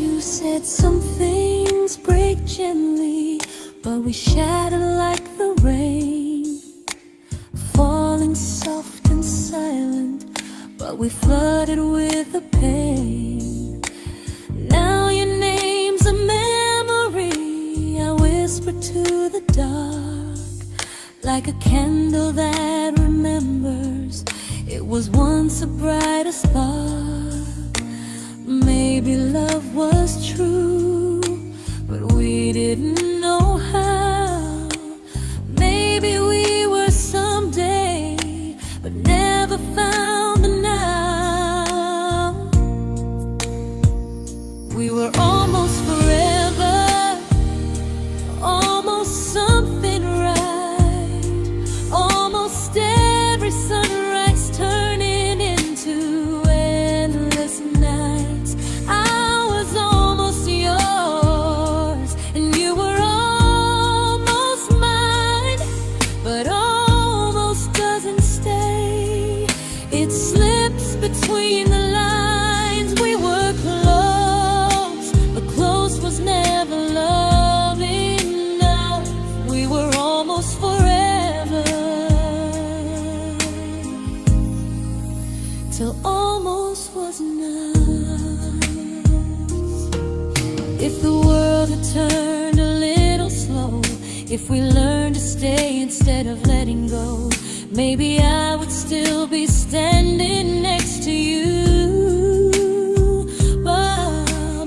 You said some things break gently, but we shatter like the rain, falling soft and silent, but we flooded with the pain. Now your name's a memory I whisper to the dark, like a candle that remembers it was once a brighter spark. Maybe love was true, but we didn't know how. Maybe we were someday, but never found the now. We were almost forever, almost something right, almost every sunrise turning into endless nights. I was almost yours, and you were almost mine, but almost doesn't stay. It slips between the lines. We were close, but close was never love enough. We were almost forever, till almost was enough. If the world had turned a little slow, if we learned to stay instead of letting go, maybe I would still be standing next to you.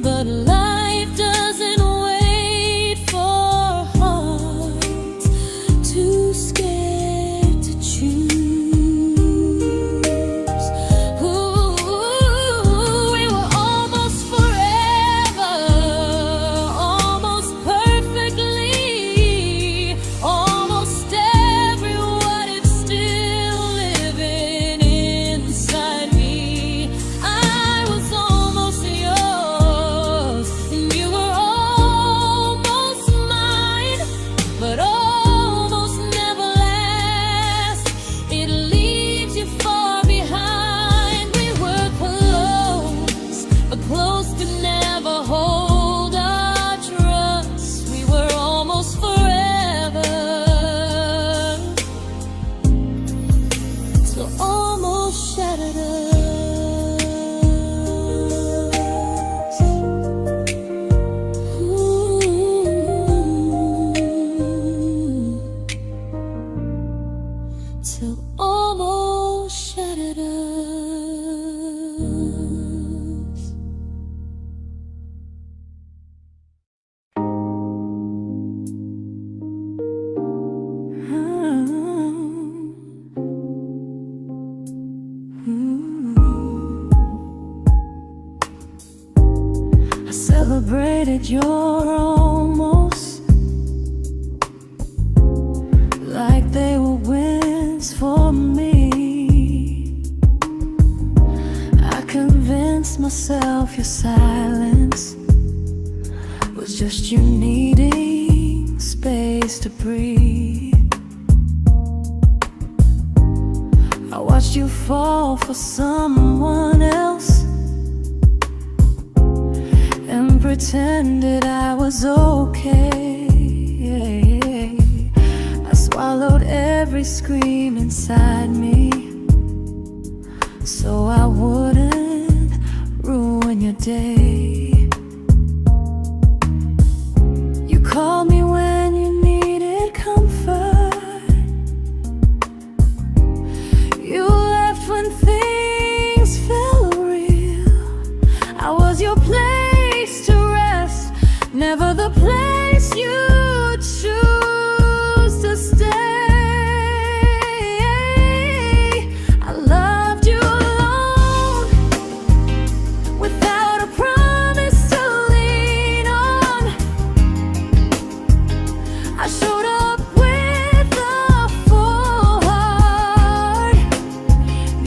But life doesn't wait. celebrated your almost like they were wins for me. I convinced myself your silence was just you needing space to breathe. I watched you fall for someone else and pretended I was okay. I swallowed every scream inside me so I wouldn't ruin your day. You called me when you needed comfort. You left when things felt real. I was your place to rest, never the place you choose to stay. I loved you alone, without a promise to lean on. I showed up with a full heart.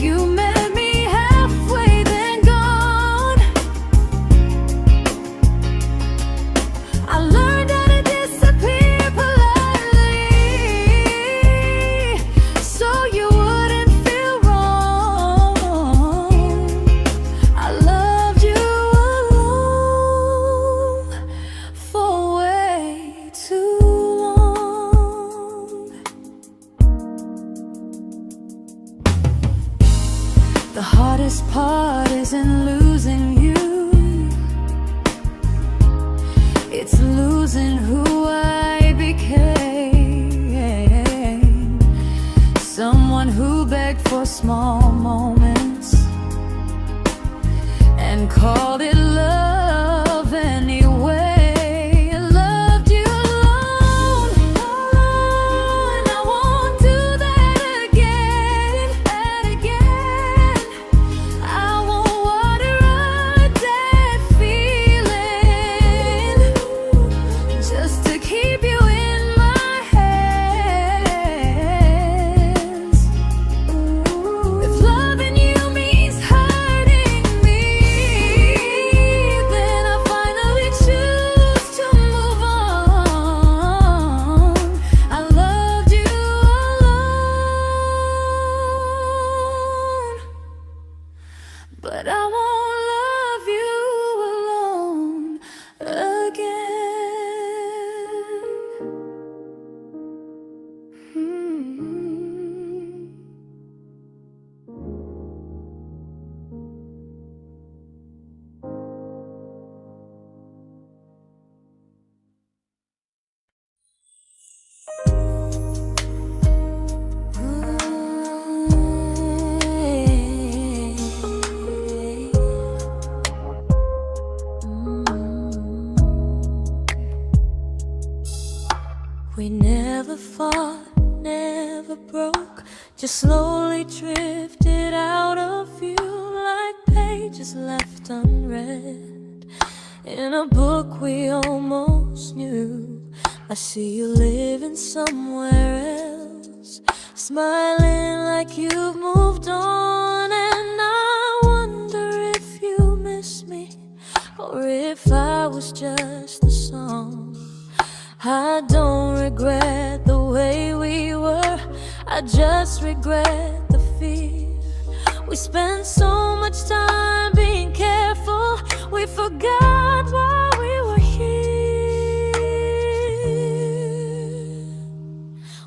You met me halfway, then gone. I learned how to disappear politely, so you wouldn't feel wrong. I loved you alone for way too long. The hardest part isn't losing you, it's losing who I became. Someone who begged for small moments and called it love anyway. I loved you alone, and I won't do that again. I won't water a dead feeling just to keep you in my hands. If loving you means hurting me, then I finally choose to move on. I loved you alone, but I won't love you alone again. We never fought, never broke, just slowly drifted out of view like pages left unread in a book we almost knew. I see you living somewhere else, smiling like you've moved on, and I wonder if you miss me or if I was just a song. I don't regret the way we were, I just regret the fear. We spent so much time being careful, we forgot why we were here.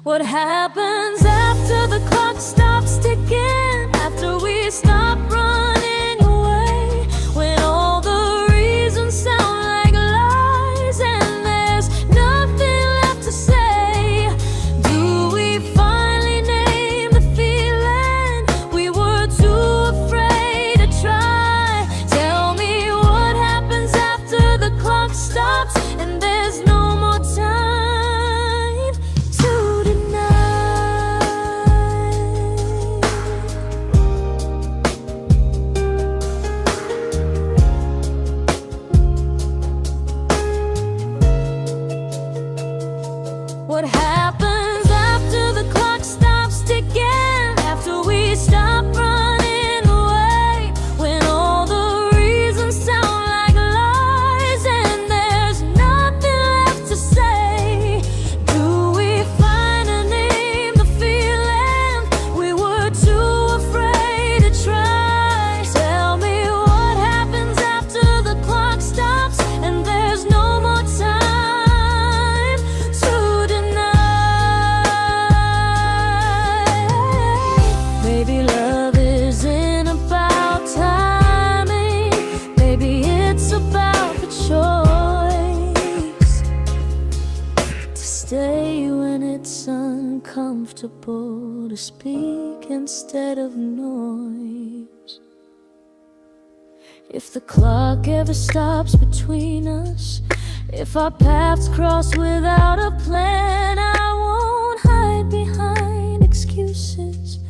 What happens after the clock stops ticking, after we stop running away, when all the reasons sound like lies and there's nothing left to say? Do we finally name the feeling we were too afraid to try? Tell me what happens after the clock stops and there's no more time to deny. comfortable to speak instead of noise. If the clock ever stops between us, if our paths cross without a plan, I won't hide behind excuses.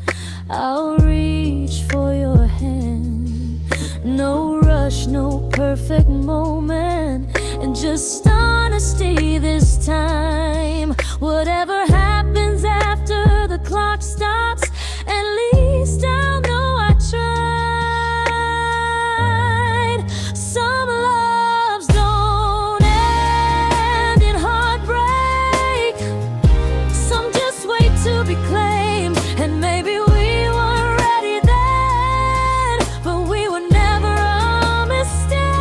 I'll reach for your hand. No rush, no perfect moment, and just honesty this time. Whatever happens after the clock stops, at least I'll know I tried. Some loves don't end in heartbreak, some just wait to be claimed. And maybe we weren't ready then, but we were never a mistake.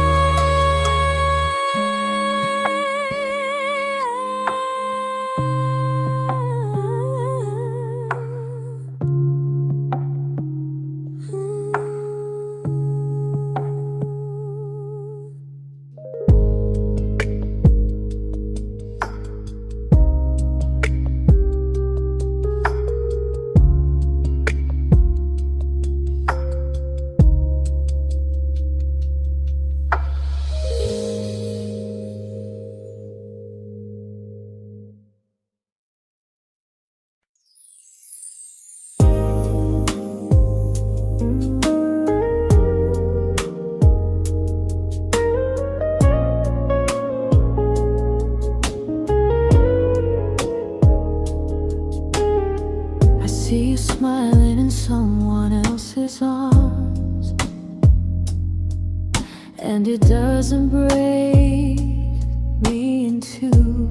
I see you smiling in someone else's arms, and it doesn't break me in two.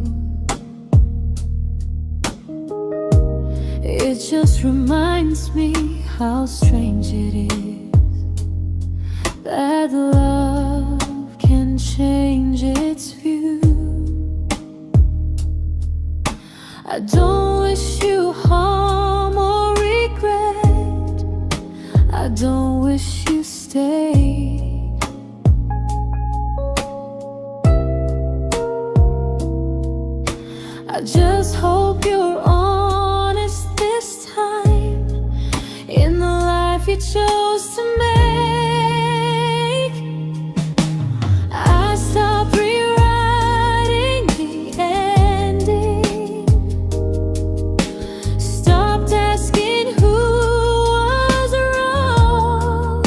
It just reminds me how strange it is that love can change its view. I don't wish you harm or regret, I don't wish you stay. I just hope you're honest this time in the life you chose to make. I stopped rewriting the ending, stopped asking who was wrong.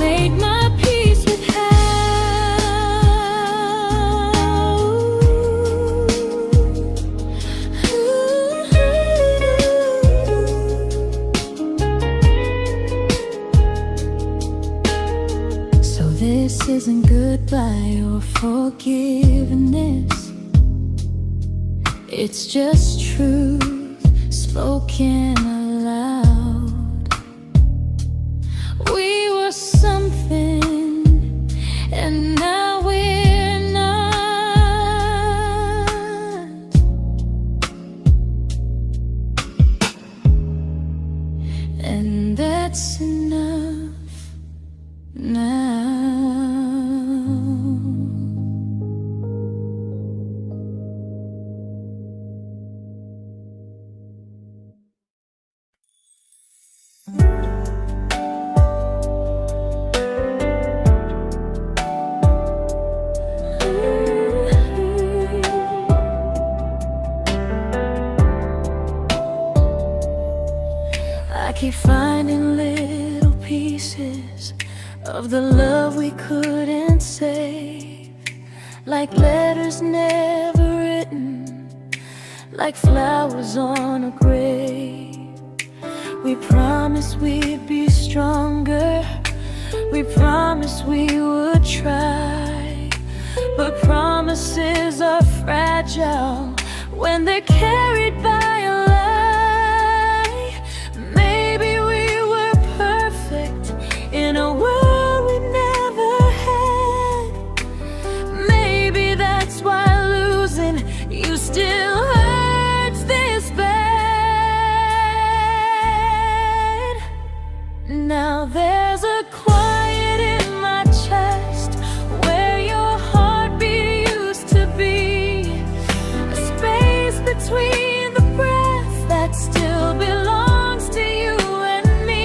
made my peace with how. So this isn't goodbye or forgiveness, it's just truth spoken aloud. We were something, and now we're not. And that's enough now. I keep finding little pieces of the love we couldn't save, like letters never written, like flowers on a grave. We promised we'd be stronger, we promised we would try, but promises are fragile when they're carried by a lie. Maybe we were perfect in a world we never had. Maybe that's why losing you still hurts this bad. Now there's a quiet in my chest where your heartbeat used to be, a space between the breath that still belongs to you and me.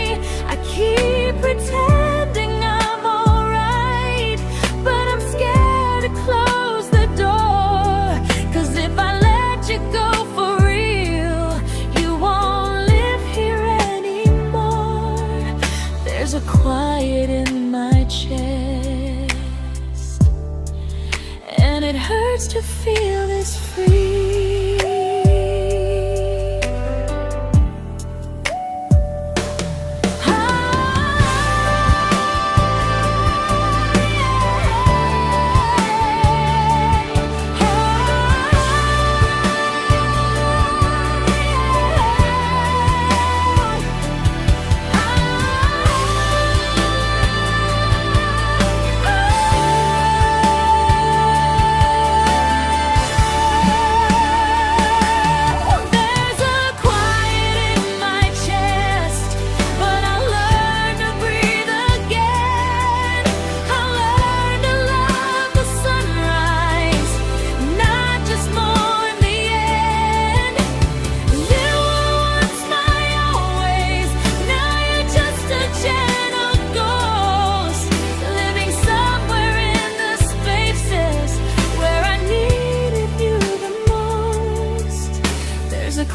I keep pretending I'm alright, but I'm scared to close the door, 'cause if I let you go for real, you won't live here anymore. There's a quiet in my chest, and it hurts to feel this free.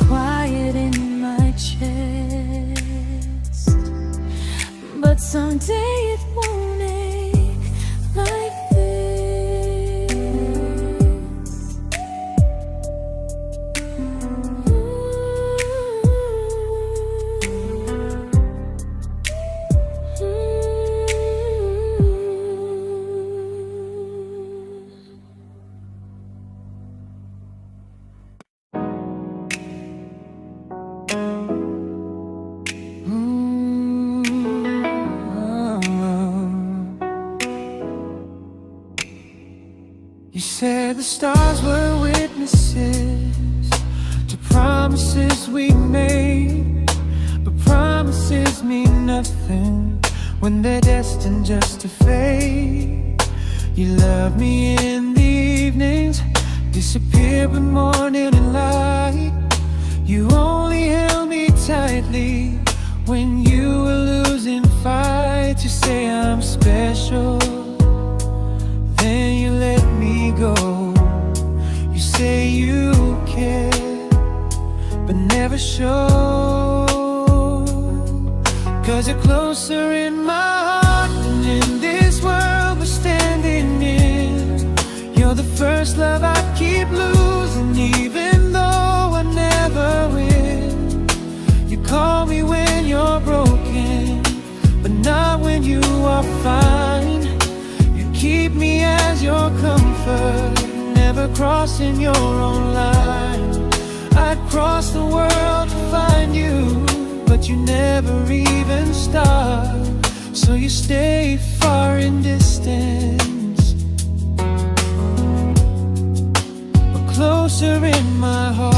Quiet in my chest, but someday it won't ache like this. You said the stars were witnesses to promises we made, but promises mean nothing when they're destined just to fade. You love me in the evenings, disappear when morning and light. You only held me tightly when you were losing fights. You say I'm special, then you let me go. You say you care, but never show, 'cause you're closer in my heart than in prefer never crossing your own line. I'd cross the world to find you, but you never even start. So you stay far in distance, but closer in my heart.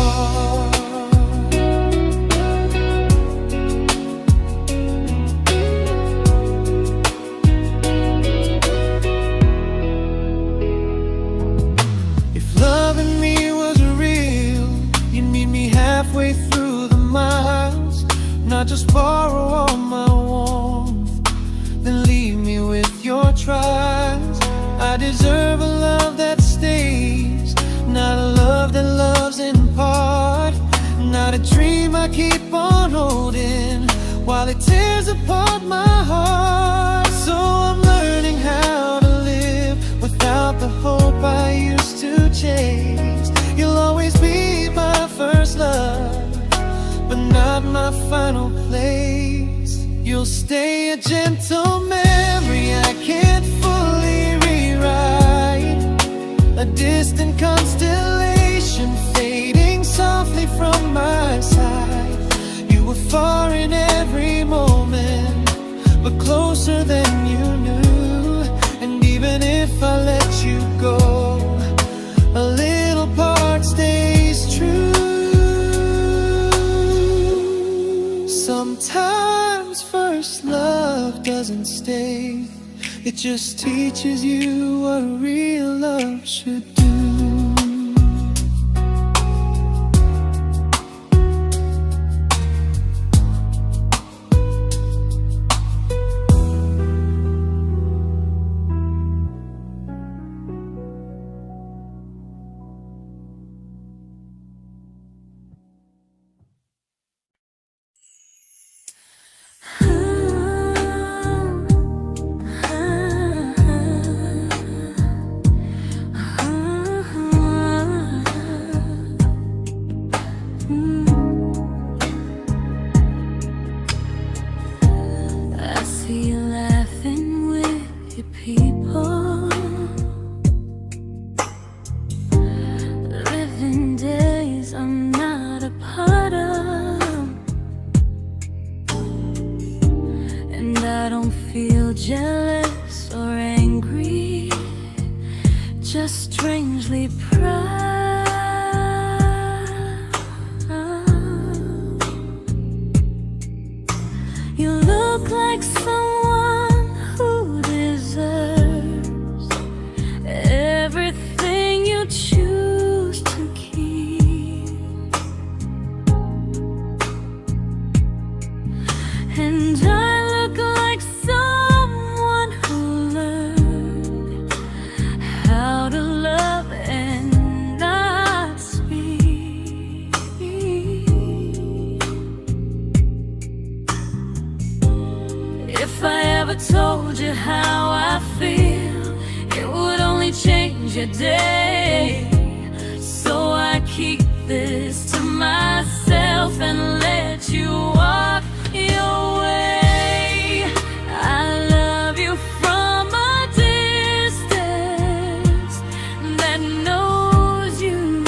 Halfway through the miles, not just borrow all my warmth, then leave me with your trials. I deserve a love that stays, not a love that loves in part, not a dream I keep on holding while it tears apart my heart. So I'm learning how to live without the hope I used to chase. You'll always be my first love, but not my final place. You'll stay a gentle memory I can't fully rewrite, a distant constellation fading softly from my side. You were far in every moment, but closer than you knew. And even if I let you go, a little part stays true. Sometimes first love doesn't stay, it just teaches you what real love should do. Jealous or angry, just strangely proud. You look like someone who deserves everything you choose to keep. And I look like someone who learned how to love and not speak. If I ever told you how I feel, it would only change your day. So I keep this to myself and let you walk your way. I love you from a distance that knows you,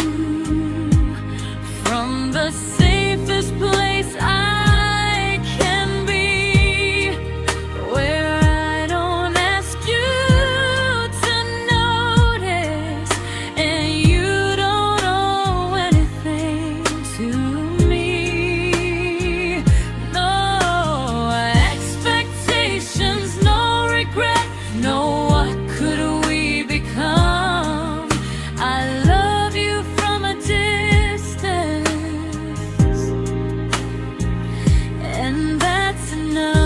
from the safest place I can be, where I don't ask you to notice and you don't owe anything to me. No expectations, no regret, no what could we become. I love you from a distance, and that's enough.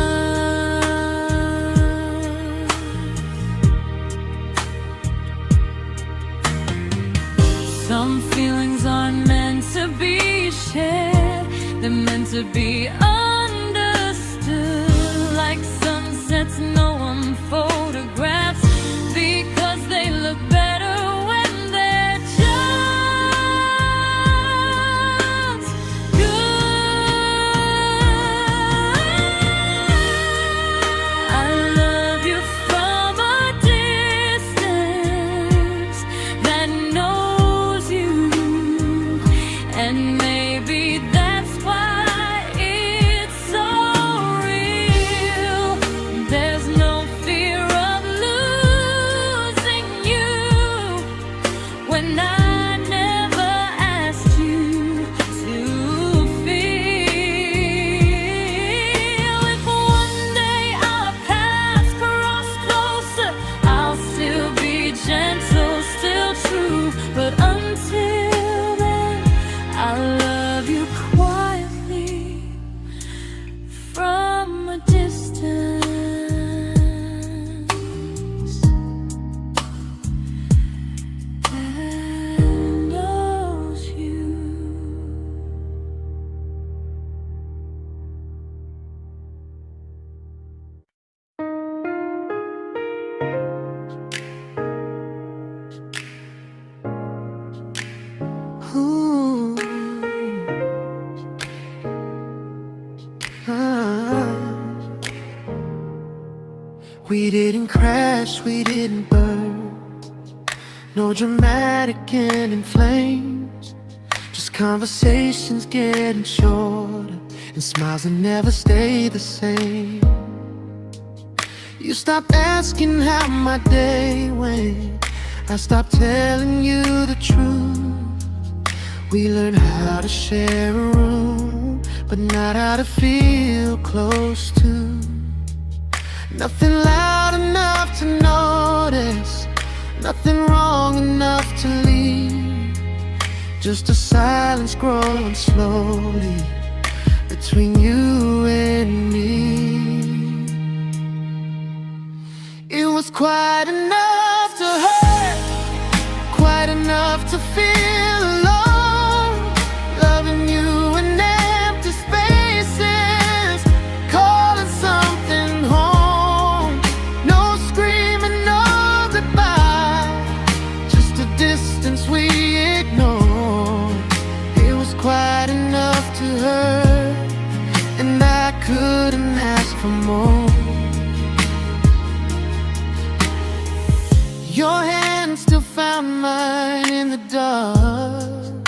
Some feelings aren't meant to be shared, they're meant to be understood. Like sunsets no one photographs, because they look better when they're just good. I love you from a distance We didn't crash, we didn't burn. No dramatic end in flames. Just conversations getting shorter, and smiles that never stay the same. You stopped asking how my day went. I stopped telling you the truth. We learned how to share a room, but not how to feel close to. Nothing loud enough to notice, nothing wrong enough to leave. Just a silence growing slowly between you and me. It was quite enough to hurt, quite enough to feel alone. Loving you in empty spaces, calling something home. No screaming, no goodbye, just a distance we ignored. It was quite enough to hurt, and I couldn't ask for more. Your hand still found mine in the dark,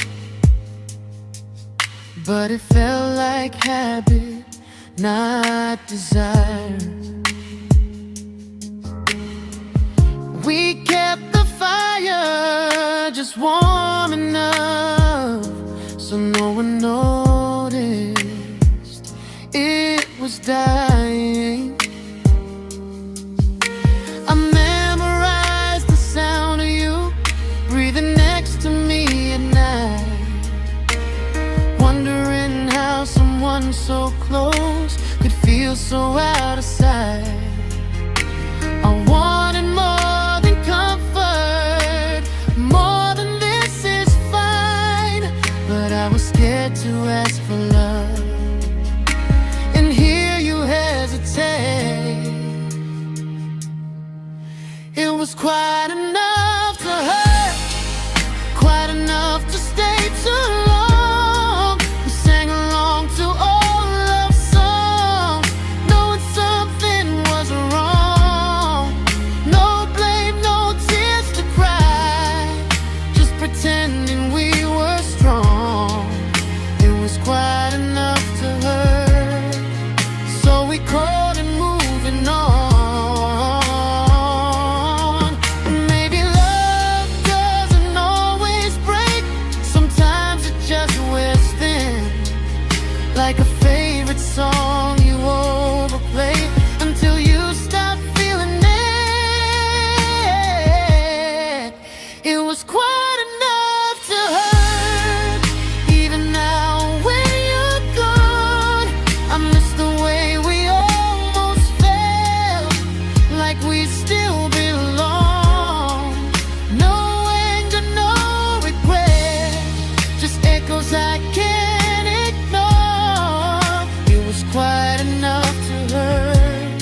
but it felt like habit, not desire. We kept the fire just warm enough so no one noticed it was dying. I memorized the sound of you breathing next to me at night, wondering how someone so close could feel so out of sight. I wanted more than comfort, more than this is fine, but I was scared to ask for love, and here you hesitate. It was quite enough to hurt, quite enough to stay too long. We sang along to old love songs, knowing something was wrong. No blame, no tears to cry, just pretending we were strong. It was quite enough to hurt, so we called and moving on. Maybe love doesn't always break, sometimes it just wears thin, like a favorite song you overplay until you stop feeling it. It was quite enough to hurt, even now when you're gone. I miss the way we almost felt, like we still belong. No anger, no regret, just echoes I can't ignore. It was quite enough to hurt,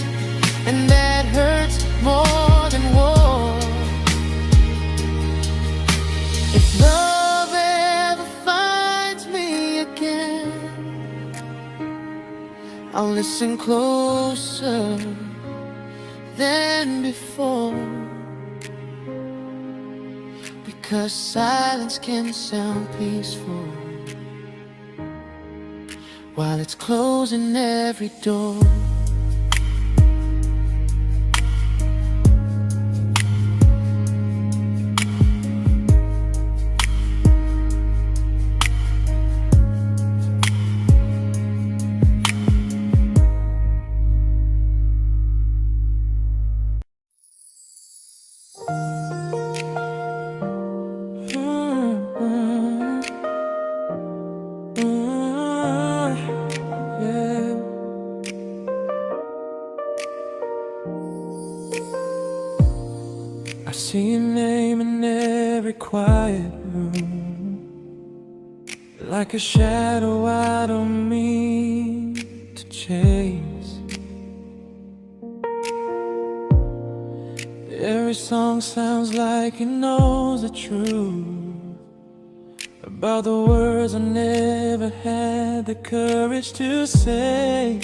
and that hurts more than war. If love ever finds me again, I'll listen closer than before, because silence can sound peaceful while it's closing every door. Yeah. I see your name in every quiet room, like a shadow I don't mean to chase. Every song sounds like it knows the truth about the words I never had the courage to say.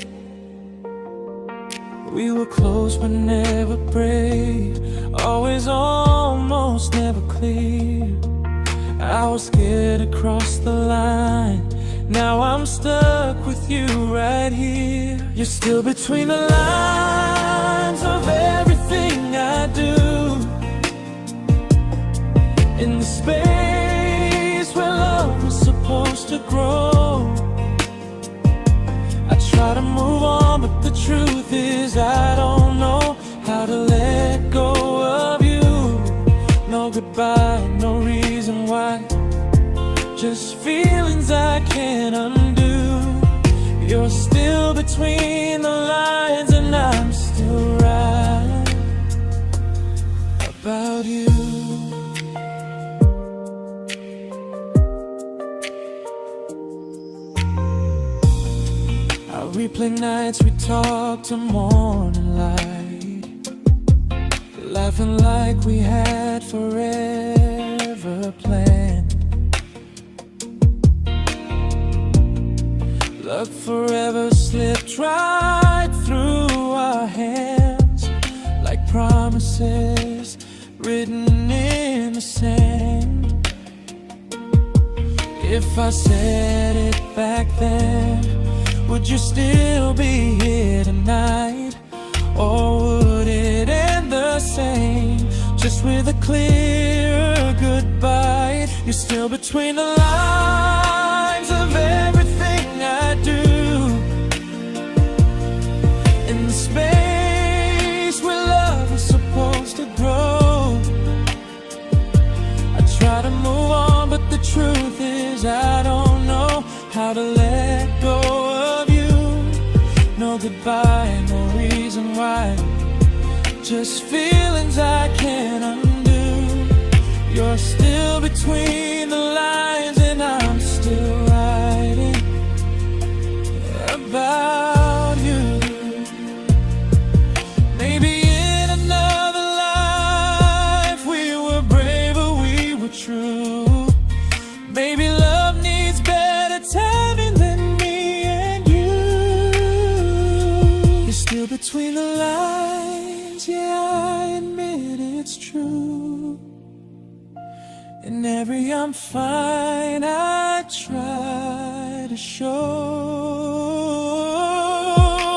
We were close but never brave, always almost, never clear. I was scared to cross the line, now I'm stuck with you right here. You're still between the lines of everything I do, in the space where love was supposed to grow. I try to move on, but the truth is I don't know how to let go of you. No goodbye, no reason why, just feelings I can't undo. You're still between the lines and I'm still right about you. I replay nights we talk to morning light, laughing like we had forever planned. Luck forever slipped right through our hands, like promises written in the sand. If I said it back then, would you still be here tonight? Or would it end the same, just with a clear goodbye? You're still between the lines of everything I do, in the space where love is supposed to grow. I try to move on, but the truth is I don't know how to let go of you. No goodbye, no reason why, just feelings I can't undo. You're still between the lines and I'm still writing about you. Maybe in another life we were braver, we were true. Maybe love needs better timing than me and you. You're still between the lines, yeah, I admit it's true. In every I'm fine I try to show.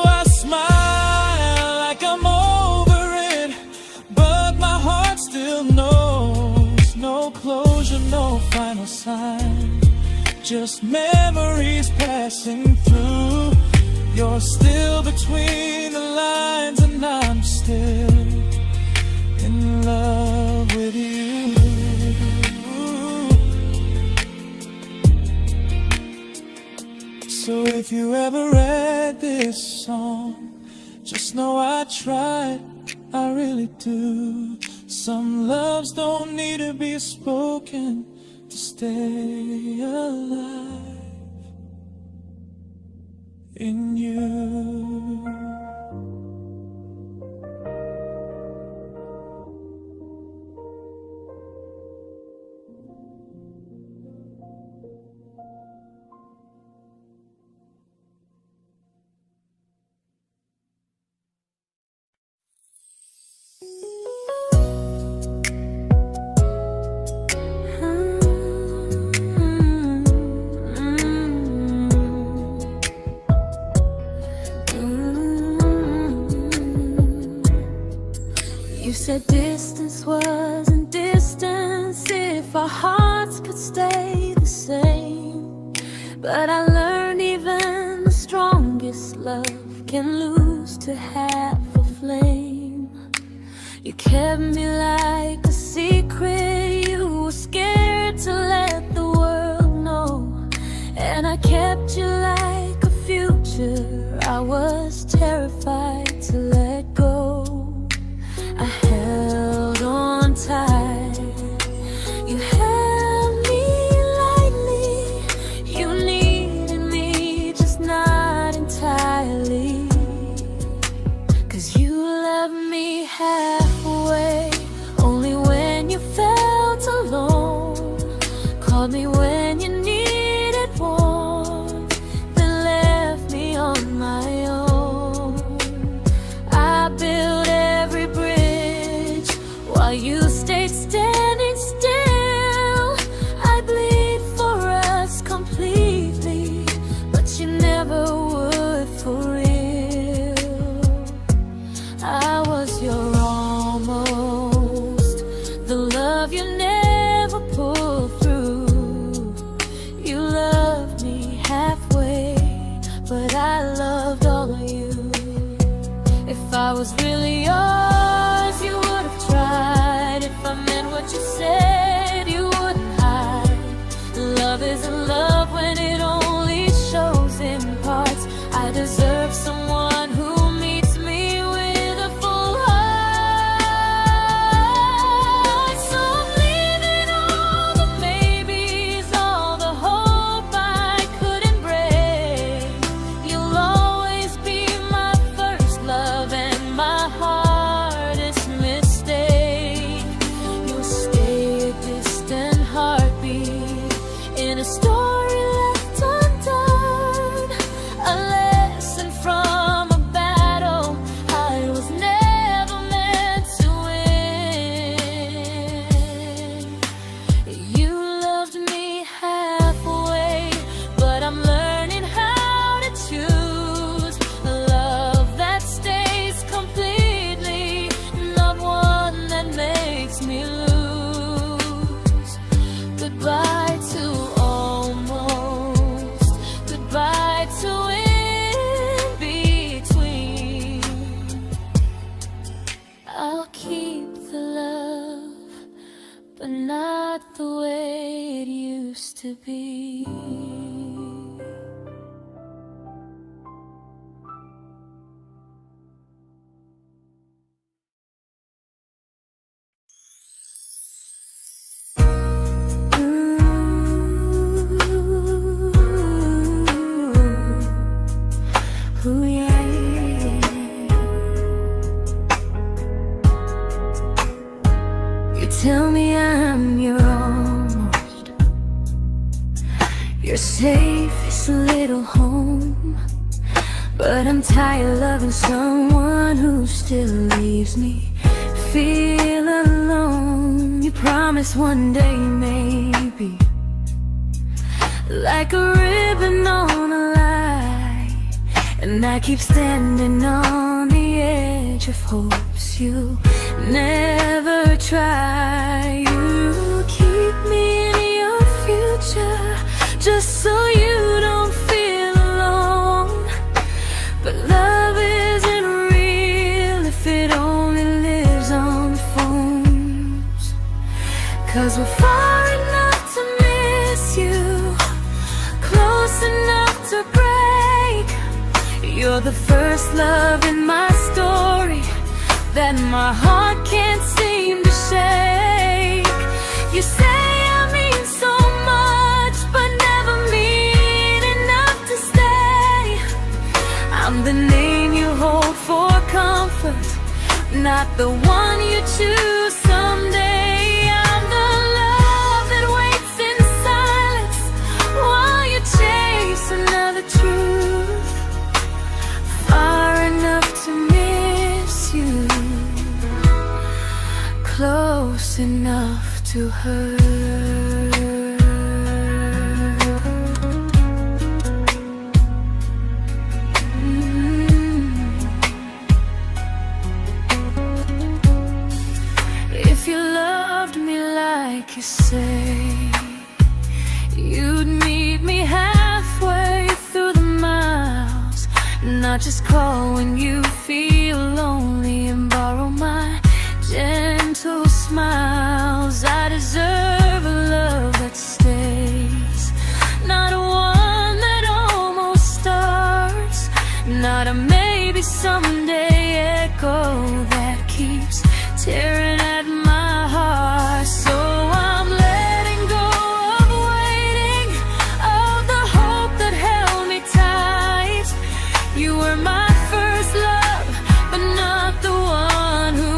I smile like I'm over it, but my heart still knows. No closure, no final sign, just memories passing through. You're still between the lines and I'm still in love with you. So if you ever read this song, just know I tried, I really do. Some loves don't need to be spoken to stay alive in you. You said distance wasn't distance if our hearts could stay the same. But I learned even the strongest love can lose to half a flame. You kept me like a secret, you were scared to let the world know. And I kept you like a future, I was terrified to let go. I held on tight, you held me lightly. You needed me, just not entirely. 'Cause you left me halfway love you never pulled through. You loved me halfway, but I loved all of you. If I was really yours, you would have tried. If I meant what you said, you wouldn't hide. Love isn't love when it only shows in parts. I deserve someone who meets me with a full heart. So I'm leaving all the maybes, all the hope I couldn't break. You'll always be my first love and my hardest mistake. You'll stay a distant heartbeat in a story left undone, a lesson from a battle I was never meant to win. You loved me halfway, but I'm learning how to choose a love that stays completely, not one that makes me lose. Goodbye to almost, goodbye to in between. I'll keep the love, but not the way it used to be. Ooh, yeah, you tell me I'm your almost, your safest little home. But I'm tired loving someone who still leaves me feel alone. You promise one day maybe, like a ribbon on a line, and I keep standing on the edge of hopes you'll never try. You keep me in your future just so you don't feel alone. But love isn't real if it only lives on the phones. 'Cause we're far enough to miss you, close enough to break. You're the first love in my story that my heart can't seem to shake. You say I mean so much, but never mean enough to stay. I'm the name you hold for comfort, not the one you choose someday. I'm the love that waits in silence while you chase another truth. Far enough to miss you, close enough to hurt. If you loved me like you say, you'd meet me halfway through the miles, not just call when you feel lonely and borrow my gentle smiles. I deserve a love that stays, not one that almost starts, not a maybe someday echo that keeps tearing at my heart. So I'm letting go of waiting, of the hope that held me tight. You were my first love, but not the one who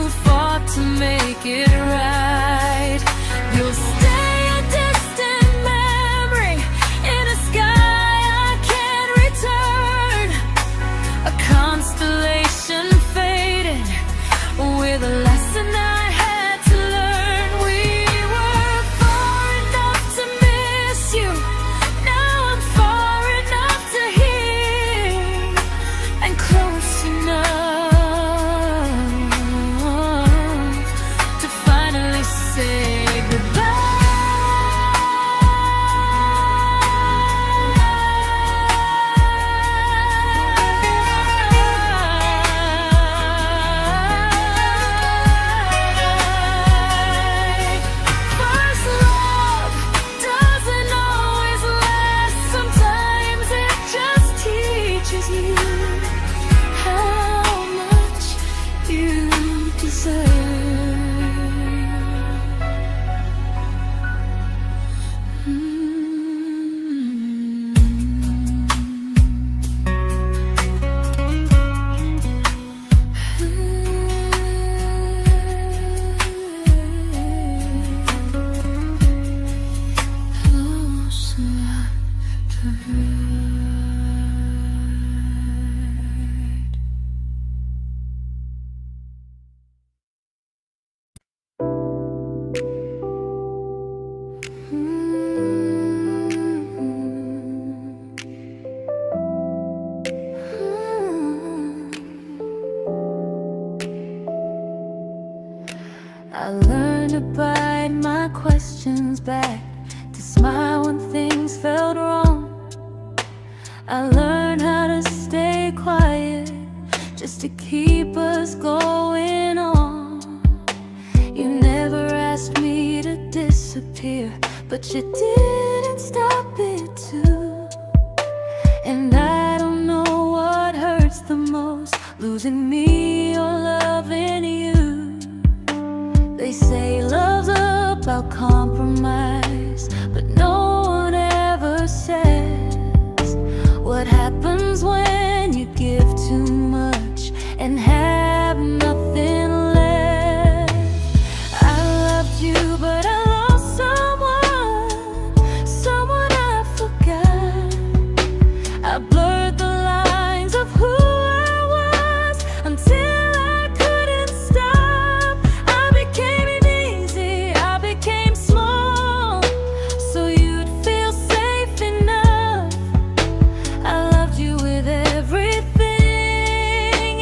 I learned to bite my questions back, to smile when things felt wrong. I learned how to stay quiet, just to keep us going on. You never asked me to disappear, but you didn't stop it too. And I don't know what hurts the most, losing me or loving you. They say love's about compromise, but no one ever says what happens when you give too much and have nothing left. I loved you, but I lost someone I forgot. I blurred the lines of who I was until I couldn't stop. I became easy, I became small, so you'd feel safe enough. I loved you with everything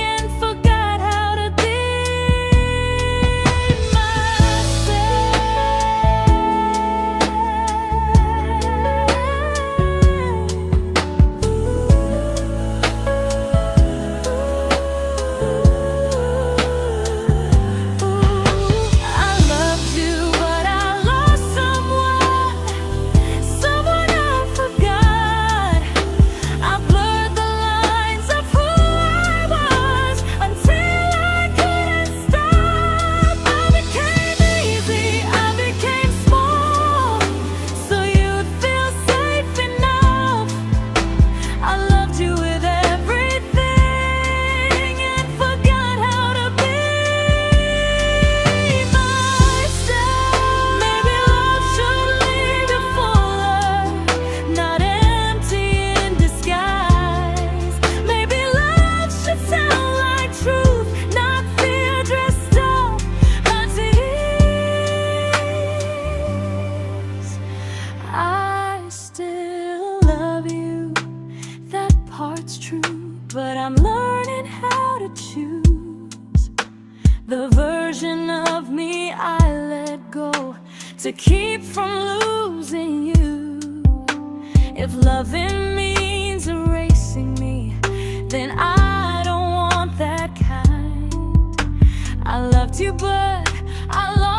and forgot how to be but I'm learning how to choose the version of me I let go to keep from losing you. If loving means erasing me, then I don't want that kind. I loved you, but I lost